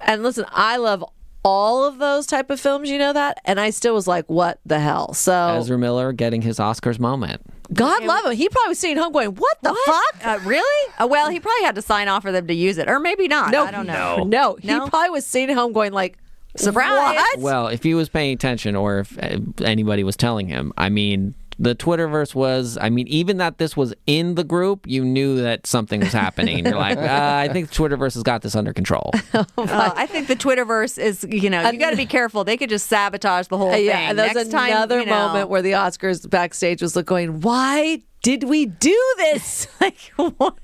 And listen, I love all of those type of films, you know that? And I still was like, what the hell? So Ezra Miller getting his Oscars moment. God love him. He probably was sitting home going, what the fuck? Really? Well, he probably had to sign off for them to use it, or maybe not. I don't know. No, he probably was sitting home going like, Surprise. what? Well, if he was paying attention or if anybody was telling him, I mean, the Twitterverse was, I mean, even that this was in the group, you knew that something was happening. You're like, I think the Twitterverse has got this under control. I think the Twitterverse is, you got to be careful. They could just sabotage the whole thing. Yeah, and there's Next another time, moment where the Oscars backstage was going, why did we do this? Like, what?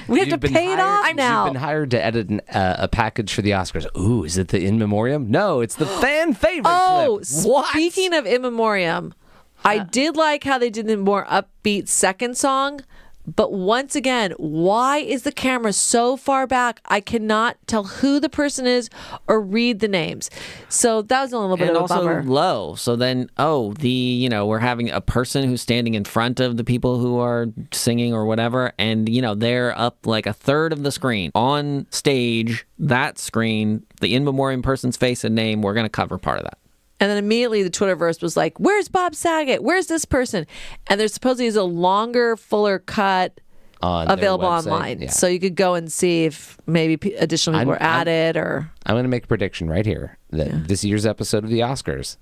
We have to pay it off now. You've been hired to edit a package for the Oscars. Ooh, is it the In Memoriam? No, it's the fan favorite clip. Speaking of In Memoriam, I did like how they did the more upbeat second song. But once again, why is the camera so far back? I cannot tell who the person is or read the names. So that was a little bit And of a also bummer. low. So then, we're having a person who's standing in front of the people who are singing or whatever, and they're up like a third of the screen on stage. That screen, the in memoriam person's face and name, we're going to cover part of that. And then immediately the Twitterverse was like, where's Bob Saget? Where's this person? And there supposedly is a longer, fuller cut On their available website. online. Yeah. So you could go and see if maybe additional people were added or... I'm going to make a prediction right here that this year's episode of the Oscars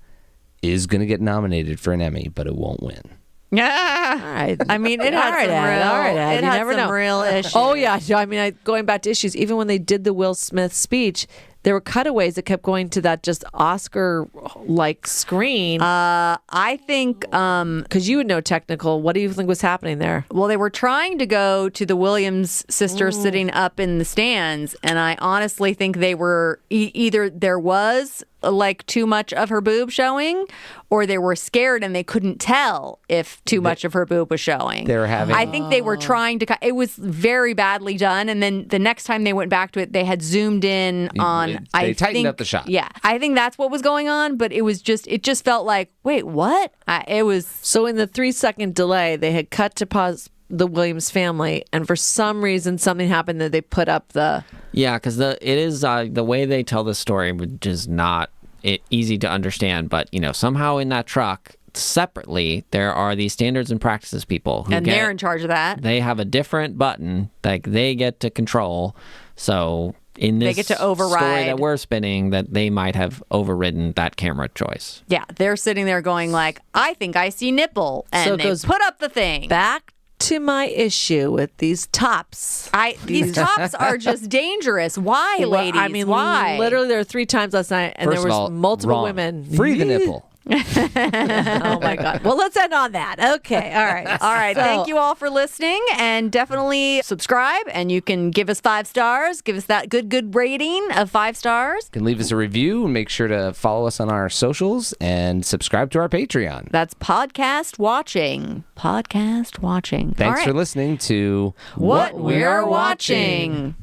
is going to get nominated for an Emmy, but it won't win. Yeah. All right. I mean, it had You some never know. real issues. Oh, yeah. I mean, going back to issues, even when they did the Will Smith speech, there were cutaways that kept going to that just Oscar-like screen. I think, Because you would know technical. What do you think was happening there? well, they were trying to go to the Williams sisters sitting up in the stands, and I honestly think they were either there was like too much of her boob showing, or they were scared and they couldn't tell if too much of her boob was showing. They were having- I think they were trying to. It was very badly done, and then the next time they went back to it, they had zoomed in on. They tightened up the shot. Yeah, I think that's what was going on, but it just felt like, wait, what? It was. So in the 3-second delay, they had cut to pause the Williams family, and for some reason, something happened that they put up the... Yeah, because it is the way they tell the story, which is not easy to understand. But somehow in that truck, separately, there are these standards and practices people who They're in charge of that. They have a different button like they get to control. So in this They get to override. story that we're spinning, that they might have overridden that camera choice. Yeah, they're sitting there going like, I think I see nipple, and So it they goes put up the thing. Back to my issue with these tops. These tops are just dangerous. Why, ladies? I mean, why? literally, there were 3 times last night, and First there of was all, multiple wrong. women. Free the nipple. Oh my God. Well, let's end on that. Okay. All right. All right. So- Thank you all for listening, and definitely subscribe. And you can give us 5 stars. Give us that good rating of 5 stars. You can leave us a review and make sure to follow us on our socials and subscribe to our Patreon. That's podcast watching. Podcast watching. Thanks All for right. listening to What We're Watching.